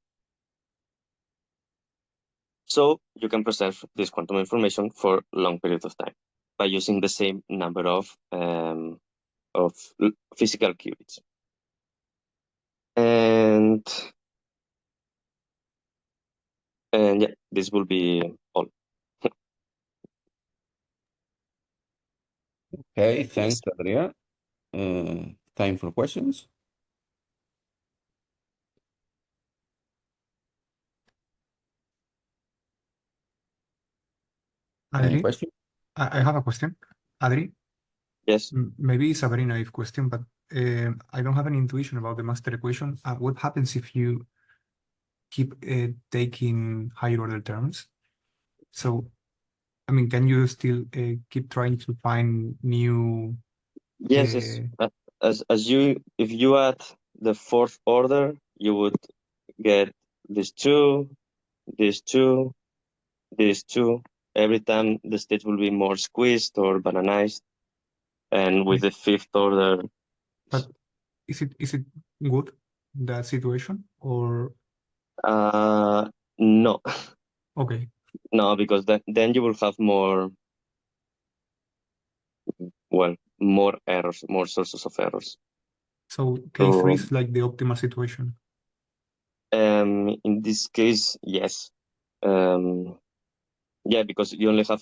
So you can preserve this quantum information for long periods of time by using the same number of physical qubits. And yeah, this will be all. Okay, thanks, Adrián. Time for questions. Any Adri, question? I have a question. Adri, Yes. maybe it's a very naive question, but I don't have an intuition about the master equation. What happens if you keep taking higher order terms? So, I mean, can you still keep trying to find new? Yes, yes. If you add the fourth order, you would get these two, these two, these two. Every time the state will be more squeezed or bananized, and with the fifth order. But is it good, that situation, or? No. Okay. No, because then you will have more errors, more sources of errors. So K3 is like the optimal situation. In this case, yes. Yeah, because you only have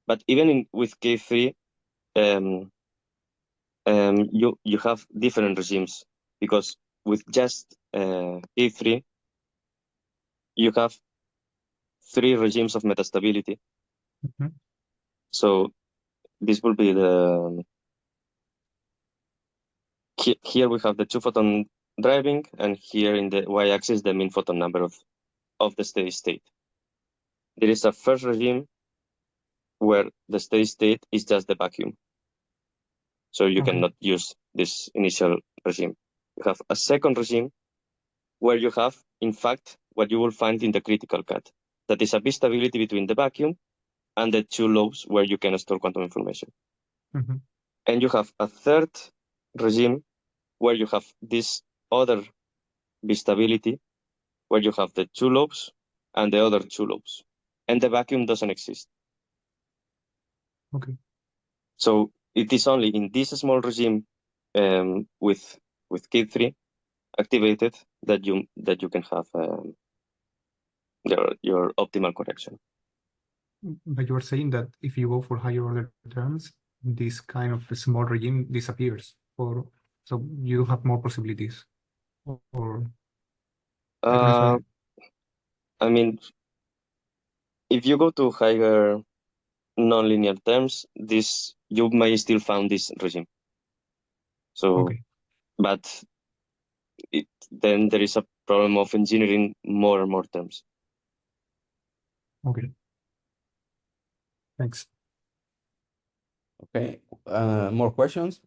but even with K3, you have different regimes, because with just K3, you have 3 regimes of metastability. Mm-hmm. So this will be here we have the 2-photon driving, and here in the y-axis the mean photon number of the steady state. There is a first regime where the steady state is just the vacuum, so you cannot use this initial regime. You have a second regime where you have, in fact, what you will find in the critical cut, that is a B-stability between the vacuum and the 2 lobes where you can store quantum information. Mm-hmm. And you have a third regime where you have this other B-stability, where you have the 2 lobes and the other 2 lobes. and the vacuum doesn't exist. Okay. So it is only in this small regime with K3 activated that you can have your optimal correction. But you are saying that if you go for higher order terms, this kind of small regime disappears, or so you have more possibilities, or I don't know if I mean, if you go to higher nonlinear terms, you may still find this regime. So, okay. but then there is a problem of engineering more and more terms. Okay. Thanks. Okay, more questions?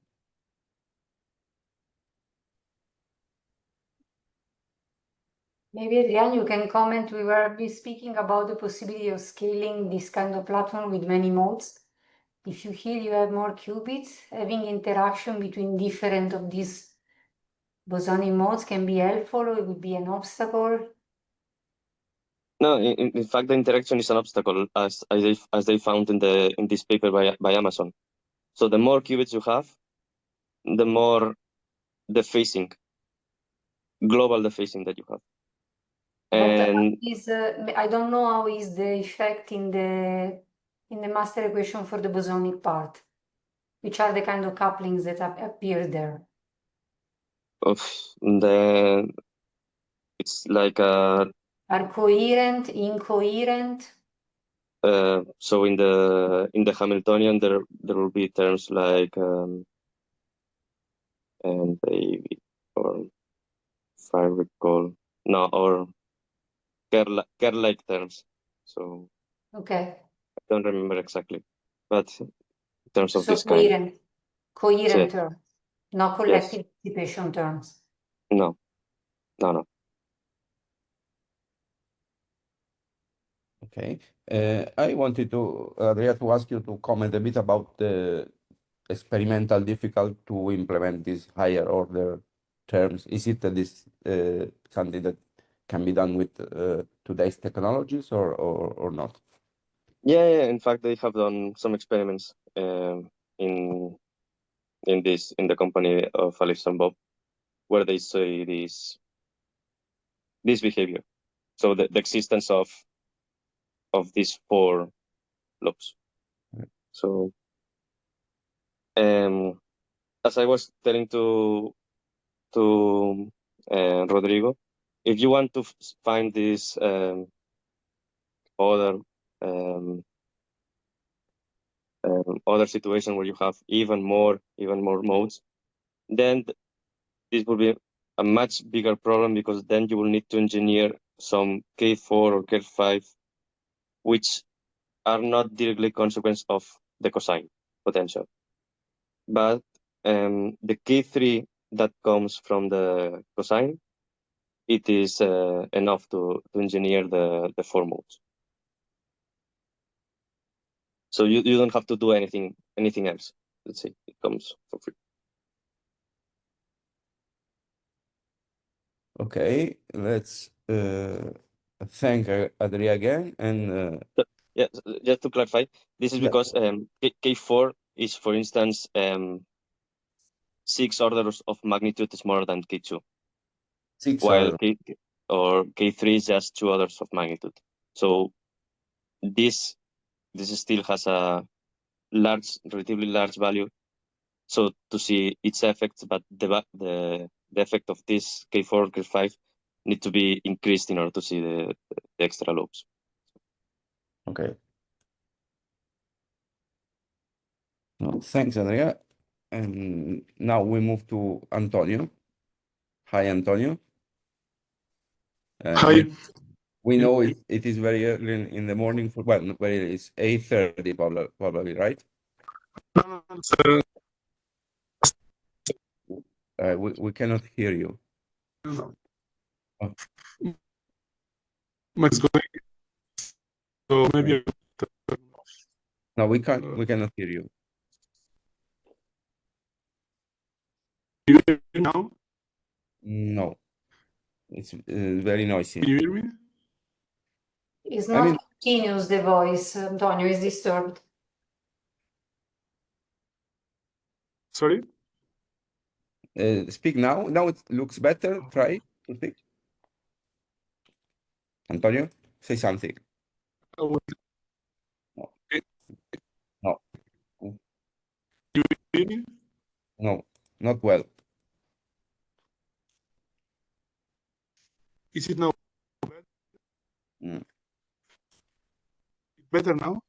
Maybe Adrian, you can comment. We were speaking about the possibility of scaling this kind of platform with many modes. If you here you have more qubits, having interaction between different of these bosonic modes can be helpful, or it would be an obstacle. No, in fact, the interaction is an obstacle, as they found in this paper by Amazon. So the more qubits you have, the more dephasing, global dephasing that you have. And I don't know how is the effect in the master equation for the bosonic part. Which are the kind of couplings that appear there? It's like are coherent, incoherent. So in the Hamiltonian, there will be terms like and or if I recall, no, or Kerr-like terms. So okay, I don't remember exactly, but in terms of this kind. Coherent terms, not collective dissipation terms. No. Okay, I wanted to, Andrea, to ask you to comment a bit about the experimental difficult to implement these higher order terms. Is it something that can be done with today's technologies or not? Yeah. In fact, they have done some experiments in the company of Alex and Bob, where they say this behavior. So the existence of these 4 lobes. So as I was telling to Rodrigo, if you want to find this other situation where you have even more modes, then this will be a much bigger problem, because then you will need to engineer some K4 or K5, which are not directly consequence of the cosine potential. But the K3 that comes from the cosine, it is enough to engineer the 4 modes. So you don't have to do anything else. Let's say it comes for free. Okay, let's thank Adria again. And yeah, just to clarify, this is because K4 is, for instance, 6 orders of magnitude smaller than K2. 6 while K3 is just 2 orders of magnitude. So this still has a relatively large value. So to see its effects, but the effect of this K4, K5 need to be increased in order to see the extra lobes. Okay. No, thanks, Andrea. And now we move to Antonio. Hi, Antonio. Hi. We know it is very early in the morning. Well, not very early. It's 8:30 probably, right? No, we cannot hear you. no. Oh. It's going. So maybe. No, we cannot hear you. Do you hear me now? No, it's very noisy. Can you hear me? It's not Continuous the voice, Antonio is disturbed. Sorry? Speak now. Now it looks better. Try to speak. Antonio, say something. Oh, No. eh, No. you hear me? No, not well. Is it now Mm. better now?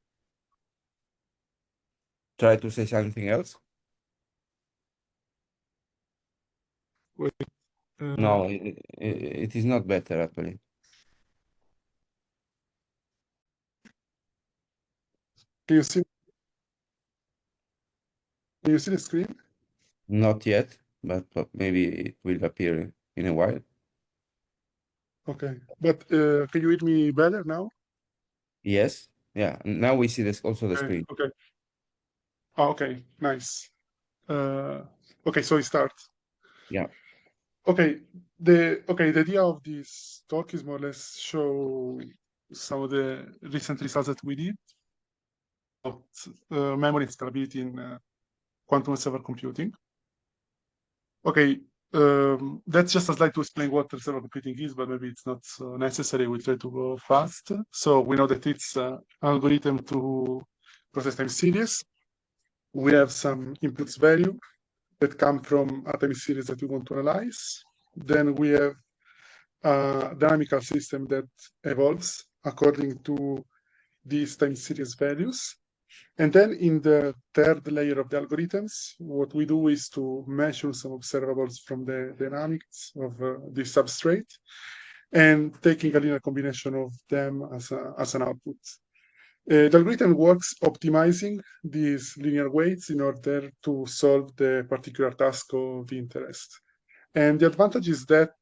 Try to say something else. Wait, No, it is not better actually. Can you see? Can you see the screen? Not yet, but maybe it will appear in a while. Okay, but can you hear me better now? Yes. Yeah. Now we see this also the Okay, screen. okay. Oh, okay, nice. Okay, so we start. Yeah. Okay, the idea of this talk is more or less show some of the recent results that we did about memory scalability in quantum server computing. Okay, that's just a slide to explain what server computing is, but maybe it's not so necessary. We try to go fast. So we know that it's an algorithm to process time series. We have some inputs value that come from a time series that we want to analyze. Then we have a dynamical system that evolves according to these time series values. And then in the third layer of the algorithms, what we do is to measure some observables from the dynamics of the substrate and taking a linear combination of them as an output. The algorithm works optimizing these linear weights in order to solve the particular task of interest. And the advantage is that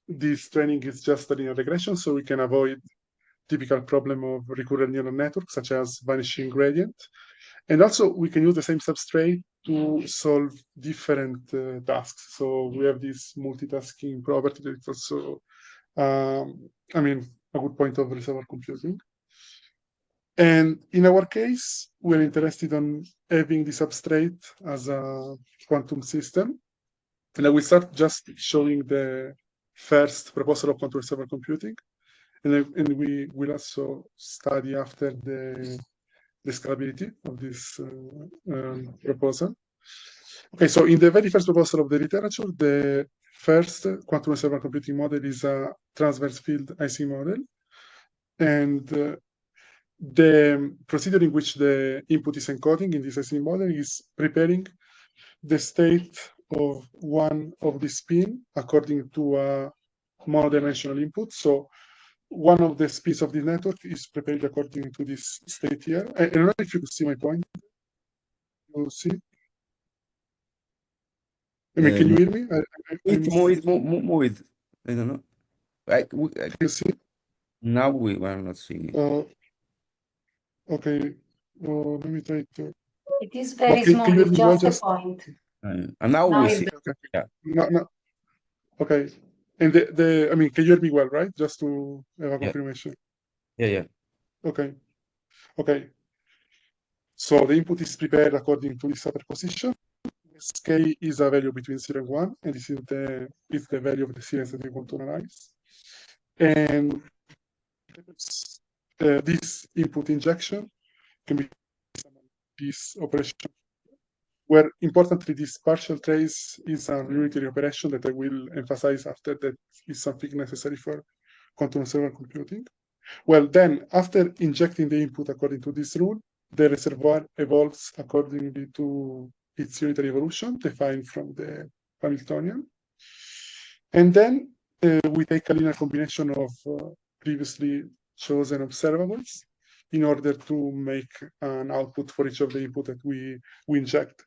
this training is just a linear regression, so we can avoid typical problem of recurrent neural networks, such as vanishing gradient. And also, we can use the same substrate to solve different tasks. So we have this multitasking property that is also, I mean, a good point of reservoir computing. And in our case, we're interested in having the substrate as a quantum system. And I will start just showing the first proposal of quantum server computing. And we will also study after the scalability of this proposal. Okay, so in the very first proposal of the literature, the first quantum server computing model is a transverse field IC model. And the procedure in which the input is encoding in this IC model is preparing the state of one of the spin according to a monodimensional input. So one of the spins of the network is prepared according to this state here. I don't know if you can see my point. You see? I mean, can you hear me? Move it. I don't know. Can you see? Now we are not seeing it. Okay. Let me try to. It is very Okay, small, can you it's hear me just a point. And now Now we it's see. Okay. Yeah. No. Okay. And I mean, can you hear me well, right? Just to have a confirmation. Yeah. Okay. So the input is prepared according to this superposition. K is a value between 0 and 1, and this is the value of the series that we want to analyze. And this input injection can be this operation, where importantly this partial trace is a unitary operation that I will emphasize after, that is something necessary for quantum server computing. Well, then after injecting the input according to this rule, the reservoir evolves accordingly to its unitary evolution defined from the Hamiltonian. And then we take a linear combination of previously chosen observables in order to make an output for each of the input that we inject.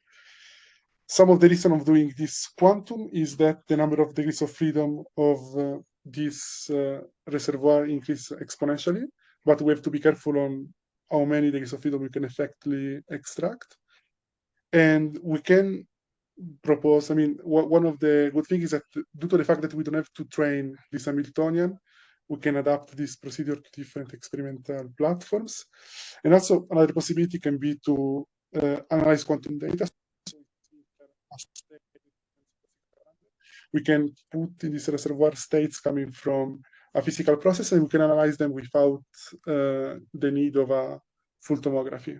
Some of the reason of doing this quantum is that the number of degrees of freedom of this reservoir increase exponentially, but we have to be careful on how many degrees of freedom we can effectively extract. And we can propose, I mean, one of the good things is that due to the fact that we don't have to train this Hamiltonian, we can adapt this procedure to different experimental platforms. And also another possibility can be to analyze quantum data. We can put in this reservoir states coming from a physical process, and we can analyze them without the need of a full tomography.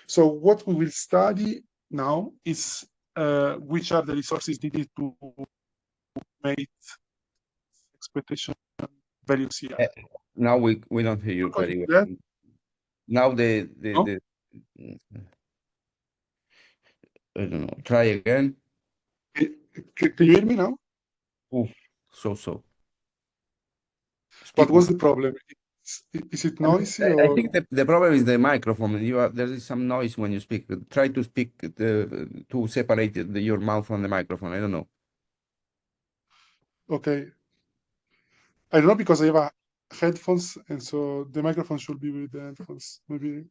So what we will study now is which are the resources needed to make expectation values here. Now we don't hear you Okay, very yeah. well. Now No? I don't know. Try again. Can you hear me now? Oof, so. What Speak was the problem? Is it noisy I or? think the problem is the microphone. There is some noise when you speak. Try to speak to separate your mouth from the microphone. I don't know. Okay. I don't know because I have headphones, and so the microphone should be with the headphones. Maybe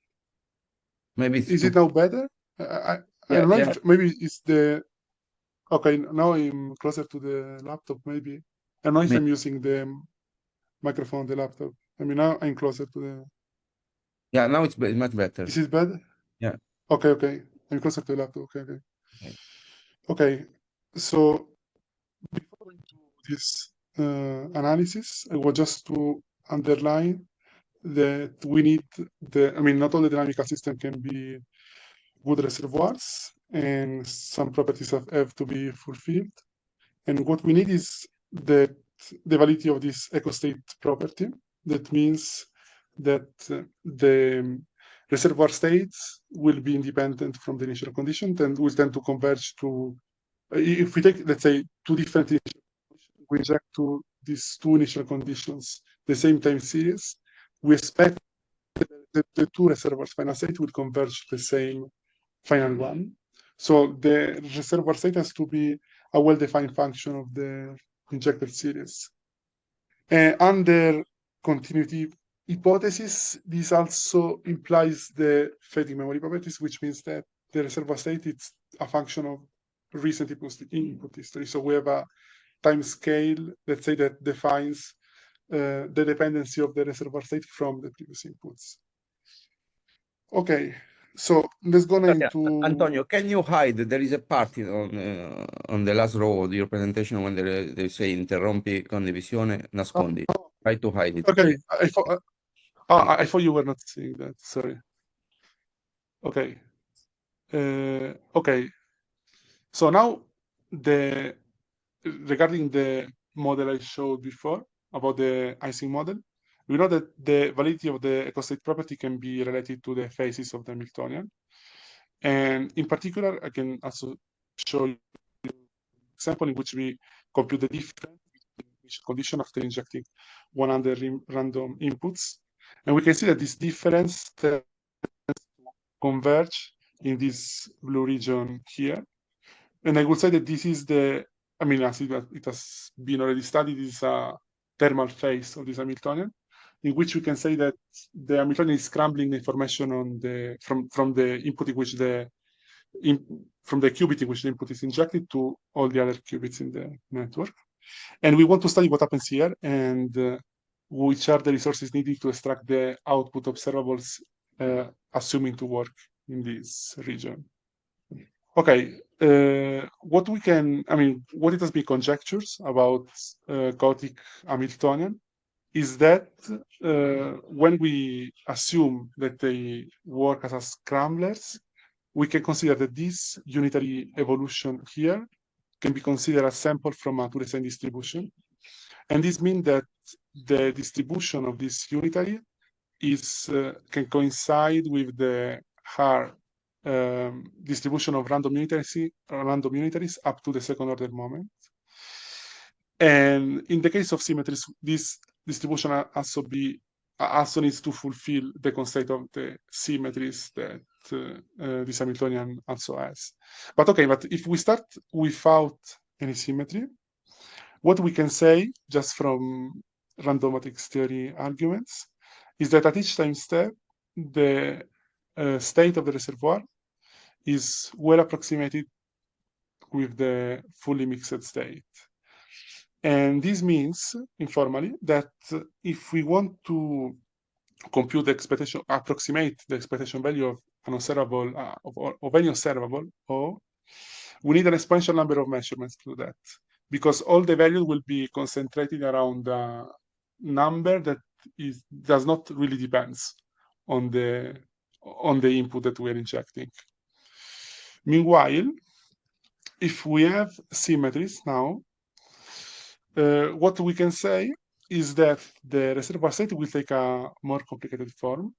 Maybe it's is it now better? I don't know if maybe it's the. Okay, now I'm closer to the laptop. Maybe I don't know if I'm using the microphone on the laptop. I mean, now I'm closer to the. Yeah, now it's much better. Is it better? Yeah. Okay. I'm closer to the laptop. Okay. So before going to this analysis, I want just to underline that we need not all the dynamical system can be good reservoirs, and some properties have to be fulfilled. And what we need is the validity of this eco-state property. That means that the reservoir states will be independent from the initial condition and will tend to converge to, if we take, let's say, two different initial conditions, we inject to these two initial conditions the same time series, we expect that the two reservoirs final state will converge to the same final one. So the reservoir state has to be a well-defined function of the injected series. Under continuity hypothesis, this also implies the fading memory properties, which means that the reservoir state is a function of recent input history. So we have a time scale, let's say, that defines the dependency of the reservoir state from the previous inputs. Okay, so let's go into Antonio, can you hide? There is a part on the last row of your presentation when they say interrompi condivisione, nascondi. Try to hide it. Okay, I thought you were not seeing that. Sorry. Okay. Okay. So now regarding the model I showed before about the Ising model, we know that the validity of the eco-state property can be related to the phases of the Hamiltonian. And in particular, I can also show you an example in which we compute the difference between condition after injecting 100 random inputs. And we can see that this difference tends to converge in this blue region here. And I would say that this is as it has been already studied, this is a thermal phase of this Hamiltonian, in which we can say that the Hamiltonian is scrambling the information on from the input in which from the qubit in which the input is injected to all the other qubits in the network. And we want to study what happens here and which are the resources needed to extract the output observables, assuming to work in this region. Okay, what it has been conjectures about chaotic Hamiltonian is that when we assume that they work as scramblers, we can consider that this unitary evolution here can be considered a sample from a 2-design distribution. And this means that the distribution of this unitary can coincide with the hard distribution of random unitaries up to the second order moment. And in the case of symmetries, this distribution also needs to fulfill the constraint of the symmetries that this Hamiltonian also has. But if we start without any symmetry, what we can say just from random matrix theory arguments is that at each time step, the state of the reservoir is well approximated with the fully mixed state. And this means, informally, that if we want to compute the expectation, approximate the expectation value of an observable, of any observable, O, we need an exponential number of measurements to do that, because all the values will be concentrated around a number that does not really depends on the input that we're injecting. Meanwhile, if we have symmetries now, what we can say is that the reservoir state will take a more complicated form,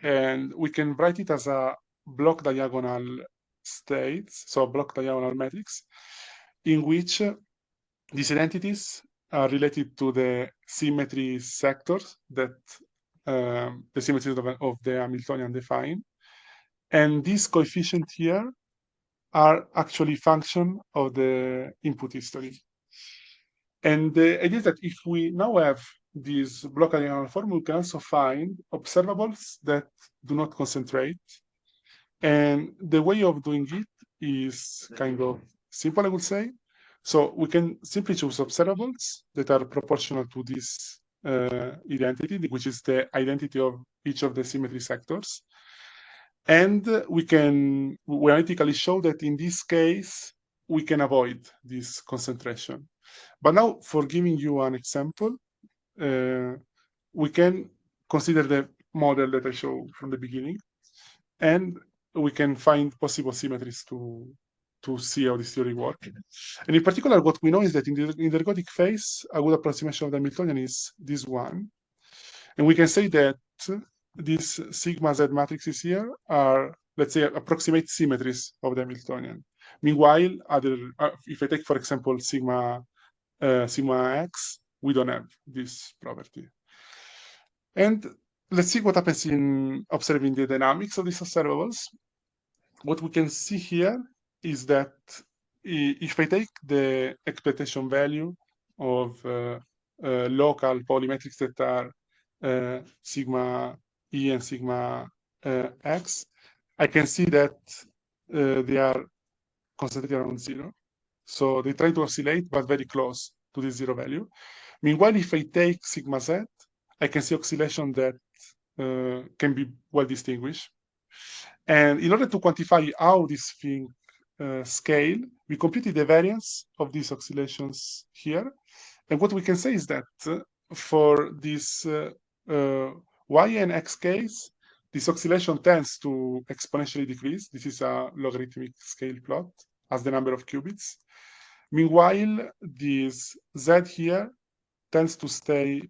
and we can write it as a block diagonal states, so block diagonal matrix, in which these identities are related to the symmetry sectors that the symmetries of the Hamiltonian define. And these coefficients here are actually function of the input history. And the idea is that if we now have this block diagonal form, we can also find observables that do not concentrate. And the way of doing it is kind of simple, I would say. So we can simply choose observables that are proportional to this identity, which is the identity of each of the symmetry sectors. And we analytically show that in this case, we can avoid this concentration. But now, for giving you an example, we can consider the model that I showed from the beginning, and we can find possible symmetries to see how this theory works. And in particular, what we know is that in the ergodic phase, a good approximation of the Hamiltonian is this one. And we can say that these sigma Z matrices here are, let's say, approximate symmetries of the Hamiltonian. Meanwhile, if I take, for example, sigma X, we don't have this property. And let's see what happens in observing the dynamics of these observables. What we can see here is that if I take the expectation value of local polymetrics that are sigma E and sigma X, I can see that they are concentrated around 0. So they try to oscillate, but very close to this 0 value. Meanwhile, if I take sigma Z, I can see oscillation that can be well distinguished. And in order to quantify how this thing scale, we computed the variance of these oscillations here. And what we can say is that for this Y and X case, this oscillation tends to exponentially decrease. This is a logarithmic scale plot as the number of qubits. Meanwhile, this Z here tends to stay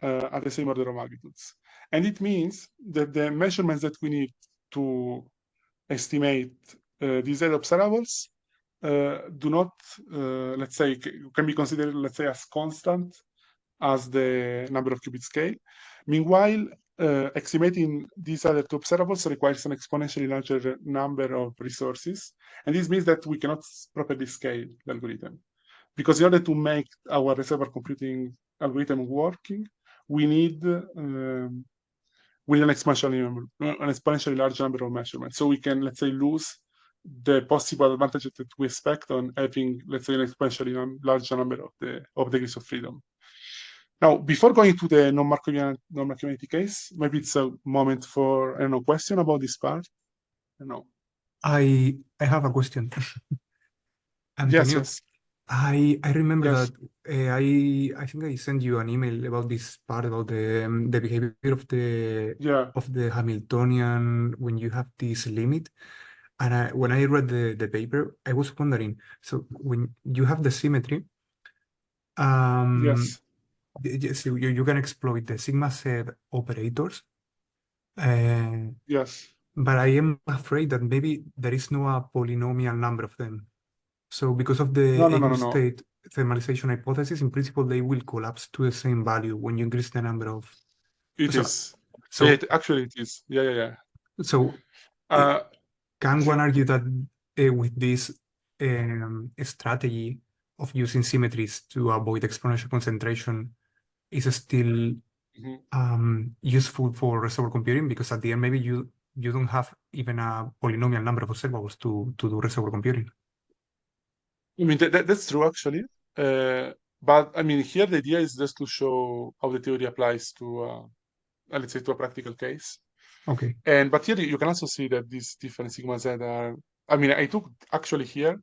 at the same order of magnitudes. And it means that the measurements that we need to estimate these Z observables do not, let's say, can be considered, let's say, as constant as the number of qubit scale. Meanwhile, estimating these other two observables requires an exponentially larger number of resources. And this means that we cannot properly scale the algorithm. Because in order to make our reservoir computing algorithm working, we need an exponentially large number of measurements. So we can, let's say, lose the possible advantages that we expect on having, let's say, an exponentially large number of degrees of freedom. Now, before going to the non-Markovianity case, maybe it's a moment for, I don't know, question about this part. I don't know. I have a question. Antonio, Yes. I remember Yes. that I think I sent you an email about this part about the behavior of the Hamiltonian when you have this limit. And when I read the paper, I was wondering, so when you have the symmetry, Yes. so you can exploit the sigma Z operators. Yes. But I am afraid that maybe there is no a polynomial number of them. So because of the No. state thermalization hypothesis, in principle, they will collapse to the same value when you increase the number of. It So- is. So, Actually, it is. Yeah. so can one argue that with this strategy of using symmetries to avoid exponential concentration is still useful for reservoir computing? Because at the end, maybe you don't have even a polynomial number of observables to do reservoir computing. I mean, that's true, actually. But I mean, here the idea is just to show how the theory applies to, let's say, to a practical case. Okay. But here you can also see that these different sigma z are. I mean, I took actually here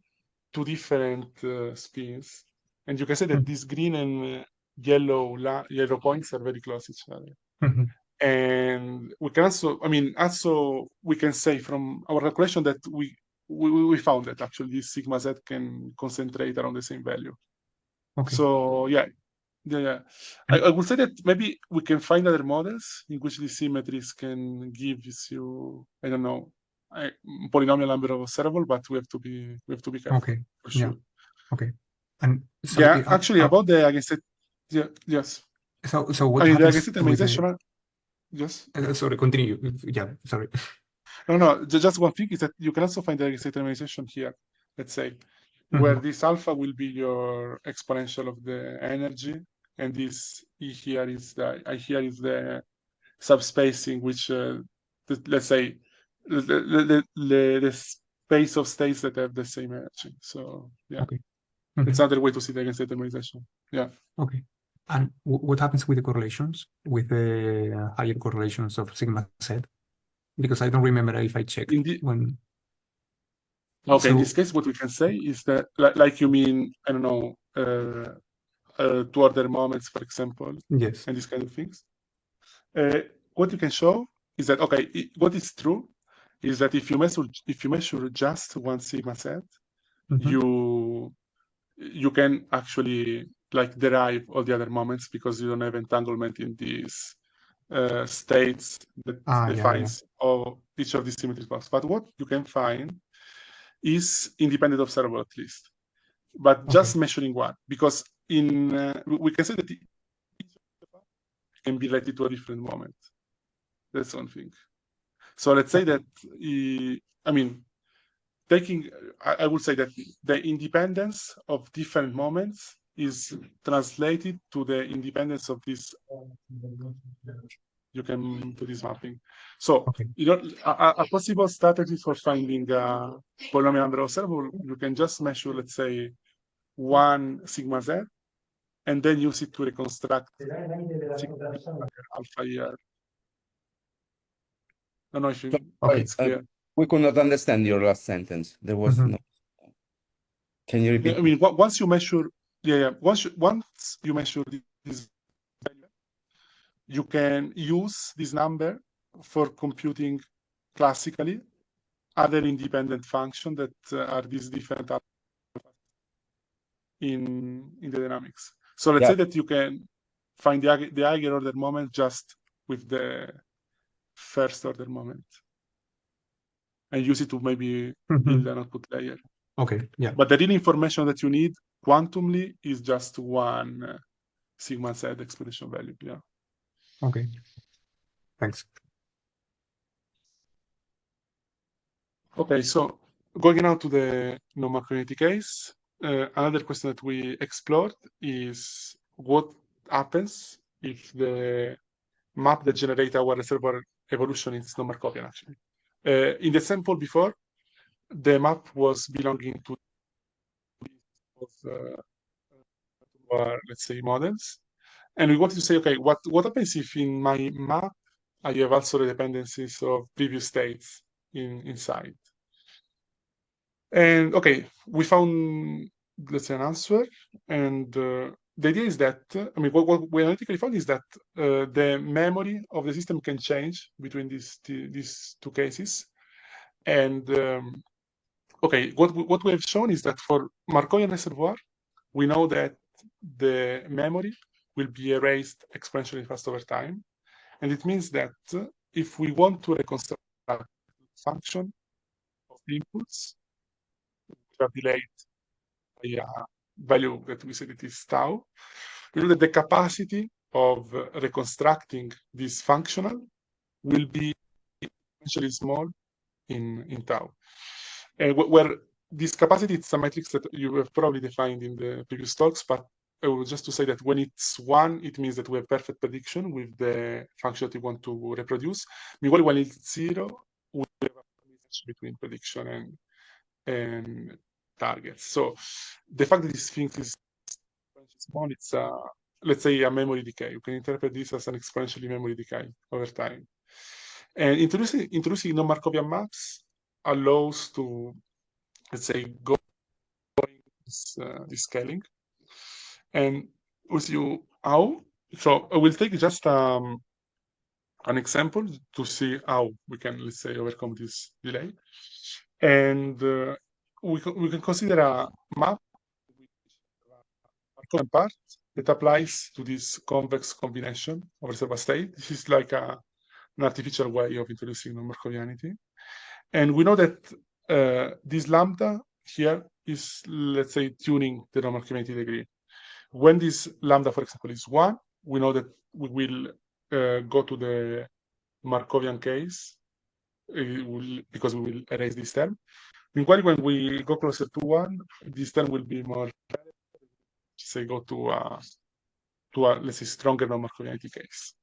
2 different spins, and you can see that these green and yellow points are very close to each other. Mhm. And we can also, I mean, also we can say from our calculation that we found that actually this sigma z can concentrate around the same value. Okay. So yeah. I would say that maybe we can find other models in which these symmetries can give you, I don't know, a polynomial number of observable, but we have to be careful Okay. for Yeah. sure. Okay. And so Yeah, actually about the eigenset, yes. so what I mean the happens eigenset with the, minimization, yes. sorry, continue. Yeah, sorry. No, just one thing is that you can also find the eigenset minimization here, let's say, where this alpha will be your exponential of the energy, and this E here is the subspacing, which let's say the space of states that have the same energy. So yeah, Okay. it's another way to see the eigenset minimization. Yeah. Okay. And what happens with the correlations, with the higher correlations of sigma z? Because I don't remember if I checked when. Okay, in So- this case, what we can say is that, like you mean, I don't know, 2-order moments, for example, Yes. and these kind of things. What you can show is that, okay, what is true is that if you measure just one sigma z, you can actually like derive all the other moments because you don't have entanglement in these states that defines all each of these symmetry class. But what you can find is independent observable at least, but just measuring one, because in we can say that each can be related to a different moment. That's one thing. So let's say that I mean, I would say that the independence of different moments is translated to the independence of this. You can do this mapping. So you know, a possible strategy for finding a polynomial number observable, you can just measure, let's say, one sigma z, and then use it to reconstruct alpha here. I don't know if it's clear. We could not understand your last sentence. There was no. Can you repeat? I mean, once you measure, once you measure this value, you can use this number for computing classically other independent functions that are these different in the dynamics. So let's say that you can find the higher order moment just with the first order moment, and use it to maybe build an output layer. Okay, yeah. But the real information that you need quantumly is just one sigma z exponential value. Yeah. Okay. Thanks. Okay, so going now to the non-Markovitch case, another question that we explored is what happens if the map that generates our reservoir evolution is non-Markovian, actually. In the sample before, the map was belonging to our, let's say, models. And we wanted to say, okay, what happens if in my map I have also the dependencies of previous states inside? And okay, we found, let's say, an answer. And the idea is that, I mean, what we analytically found is that the memory of the system can change between these two cases. And okay, what we have shown is that for Markovian reservoir, we know that the memory will be erased exponentially fast over time. And it means that if we want to reconstruct a function of inputs, which are delayed by a value that we said it is tau, we know that the capacity of reconstructing this functional will be essentially small in tau. And where this capacity is a matrix that you have probably defined in the previous talks, but just to say that when it's 1, it means that we have perfect prediction with the function that we want to reproduce. Meanwhile, when it's 0, we have a mismatch between prediction and targets. So the fact that this thing is small, it's let's say a memory decay. You can interpret this as an exponentially memory decay over time. And introducing non-Markovian maps allows to, let's say, go this scaling. And with you how? So I will take just an example to see how we can, let's say, overcome this delay. And we can consider a map Markovian part that applies to this convex combination of reservoir state. This is like an artificial way of introducing non-Markovianity. And we know that this lambda here is, let's say, tuning the non-Markovianity degree. When this lambda, for example, is 1, we know that we will go to the Markovian case because we will erase this term. Meanwhile, when we go closer to 1, this term will be more, say, go to a let's say, stronger non-Markovianity case.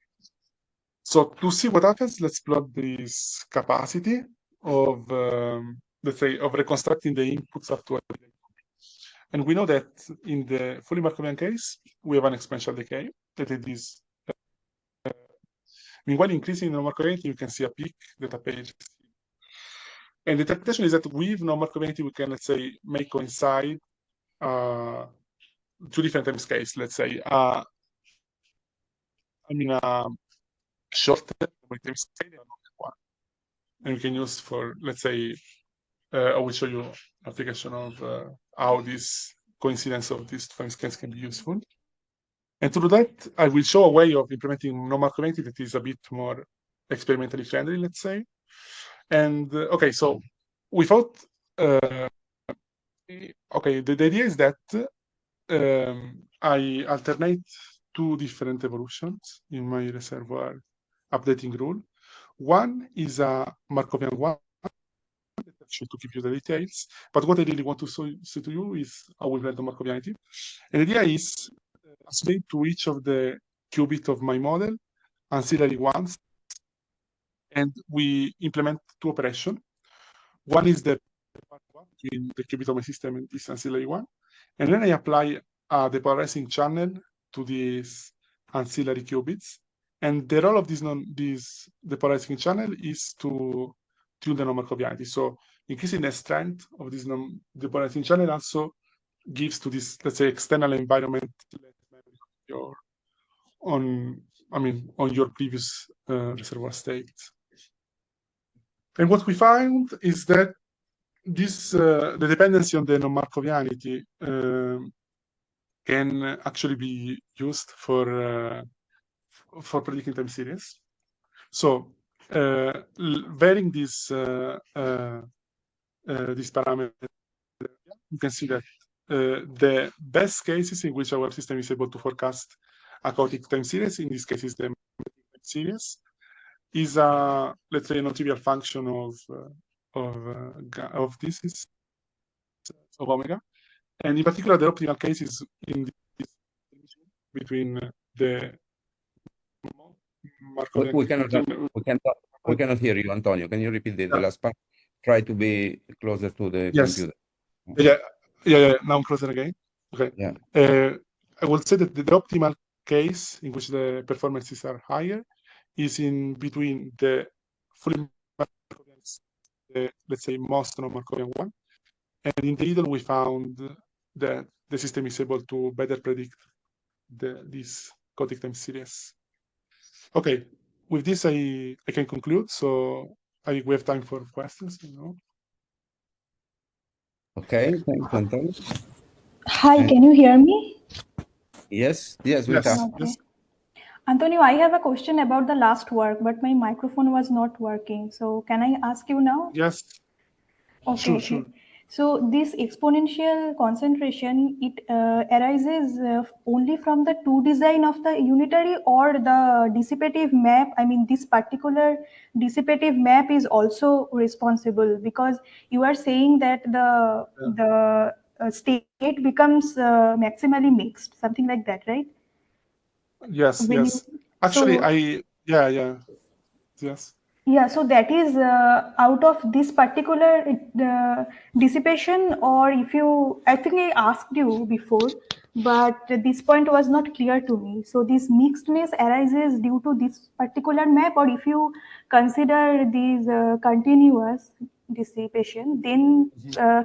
So to see what happens, let's plot this capacity of, let's say, of reconstructing the inputs up to a delay. And we know that in the fully Markovian case, we have an exponential decay that it is. Meanwhile, increasing non-Markovianity, you can see a peak that appears. And the interpretation is that with non-Markovianity, we can, let's say, make coincide 2 different time scales. Let's say, I mean, shorter time scale and longer one. And we can use for, let's say, I will show you application of how this coincidence of these time scales can be useful. And to do that, I will show a way of implementing non-Markovianity that is a bit more experimentally friendly, let's say. And okay, so we thought, okay, the idea is that I alternate 2 different evolutions in my reservoir updating rule. One is a Markovian one, to give you the details, but what I really want to say to you is how we blend the Markovianity. And the idea is associate to each of the qubit of my model ancillary ones, and we implement 2 operations. One is the between the qubit of my system and this ancillary one, and then I apply a depolarizing channel to these ancillary qubits. And the role of this depolarizing channel is to tune the non-Markovianity. So increasing the strength of this depolarizing channel also gives to this, let's say, external environment on your previous reservoir state. And what we find is that this the dependency on the non-Markovianity can actually be used for predicting time series. So varying this parameter, you can see that the best cases in which our system is able to forecast a chaotic time series, in this case is the time series, is a, let's say, a non-trivial function of this is of omega, and in particular the optimal case is in this between the Markovian. We cannot hear you, Antonio. Can you repeat the last part? Try to be closer to the computer. Yeah. Now I'm closer again. Okay. Yeah. I would say that the optimal case in which the performances are higher is in between the fully Markovian, let's say, most non-Markovian one, and in the middle we found that the system is able to better predict this chaotic time series. Okay, with this I can conclude. So we have time for questions. Okay, thanks, Antonio. Hi, can you hear me? Yes, we can. Okay. Yes. Antonio, I have a question about the last work, but my microphone was not working. So can I ask you now? Yes. Okay. Sure. So this exponential concentration, it arises only from the 2 design of the unitary, or the dissipative map. I mean, this particular dissipative map is also responsible, because you are saying that the state becomes maximally mixed, something like that, right? Yes. Actually, yes. Yeah, so that is out of this particular dissipation, or if you, I think I asked you before, but this point was not clear to me. So this mixedness arises due to this particular map, or if you consider these continuous dissipation, then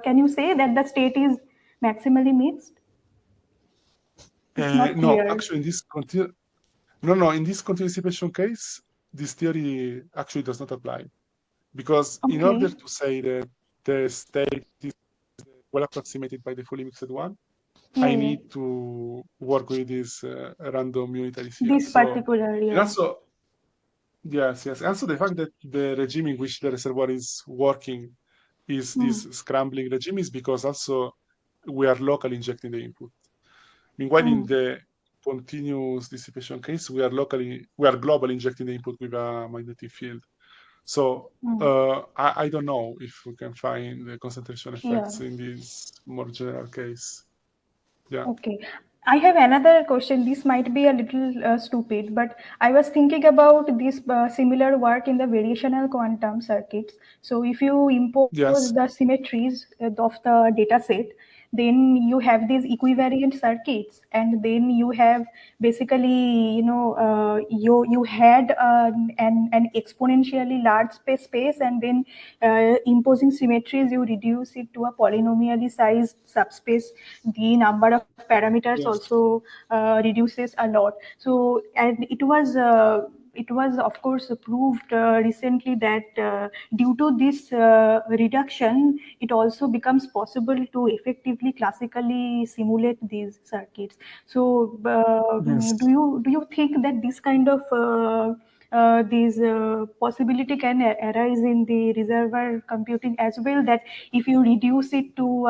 can you say that the state is maximally mixed? It's not No, clear. actually, in this in this continuous dissipation case, this theory actually does not apply, because in Okay. order to say that the state is well approximated by the fully mixed one, I Yeah, need to work with this random unitary field. this particular, And yeah. also, yes. Also, the fact that the regime in which the reservoir is working is this scrambling regime is because also we are locally injecting the input. Meanwhile, in the continuous dissipation case, we are globally injecting the input with a magnetic field. So I don't know if we can find the concentration effects in this more general case. Yeah. Okay. I have another question. This might be a little stupid, but I was thinking about this similar work in the variational quantum circuits. So if you impose Yes. the symmetries of the data set, then you have these equivariant circuits, and then you have basically, you had an exponentially large space, and then imposing symmetries, you reduce it to a polynomially sized subspace. The number of parameters also reduces a lot. So, and it was of course proved recently that due to this reduction, it also becomes possible to effectively classically simulate these circuits. So do you think that this kind of possibility can arise in the reservoir computing as well, that if you reduce it to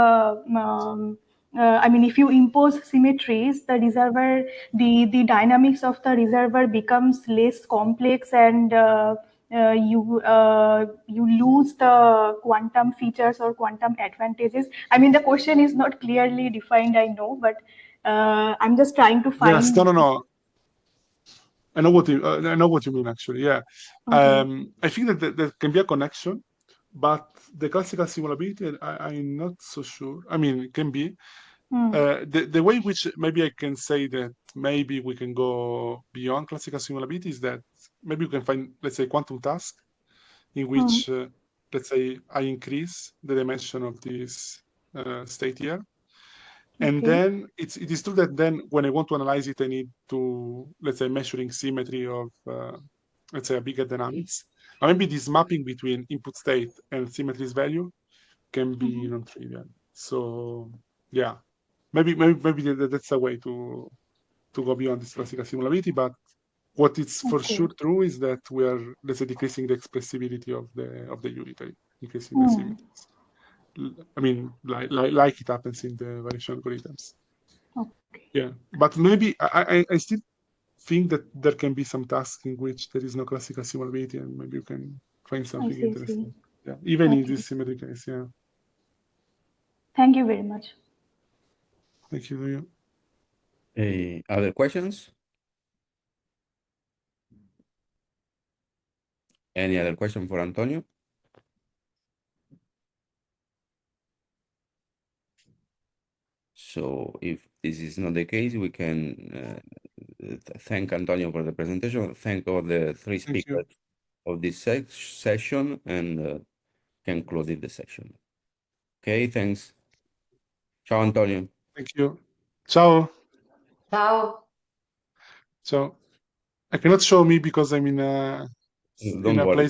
if you impose symmetries, the reservoir, the dynamics of the reservoir becomes less complex, and you lose the quantum features or quantum advantages. I mean, the question is not clearly defined, I know, but I'm just trying to find. Yes. No. I know what you mean. Actually, yeah. Okay. I think that there can be a connection, but the classical simulability, I'm not so sure. I mean, it can be. The way in which maybe I can say that maybe we can go beyond classical simulability is that maybe we can find, let's say, quantum task in which, let's say, I increase the dimension of this state here. And then it is true that then when I want to analyze it, I need to, let's say, measuring symmetry of, let's say, a bigger dynamics. Or maybe this mapping between input state and symmetry's value can be non-trivial. So yeah, maybe that's a way to go beyond this classical simulability. But what is for sure true is that we are, let's say, decreasing the expressibility of the unitary, increasing the symmetries. I mean, like it happens in the variation algorithms. Okay. Yeah, but maybe I still think that there can be some tasks in which there is no classical simulability, and maybe you can find something interesting. Yeah, even in this symmetry case. Yeah. Thank you very much. Thank you to you. Other questions? Any other question for Antonio? So if this is not the case, we can thank Antonio for the presentation, thank all the three speakers of this session, and can close the session. Okay, thanks. Ciao, Antonio. Thank you. Ciao. Ciao. Ciao. I cannot show me because I'm in a Don't worry. place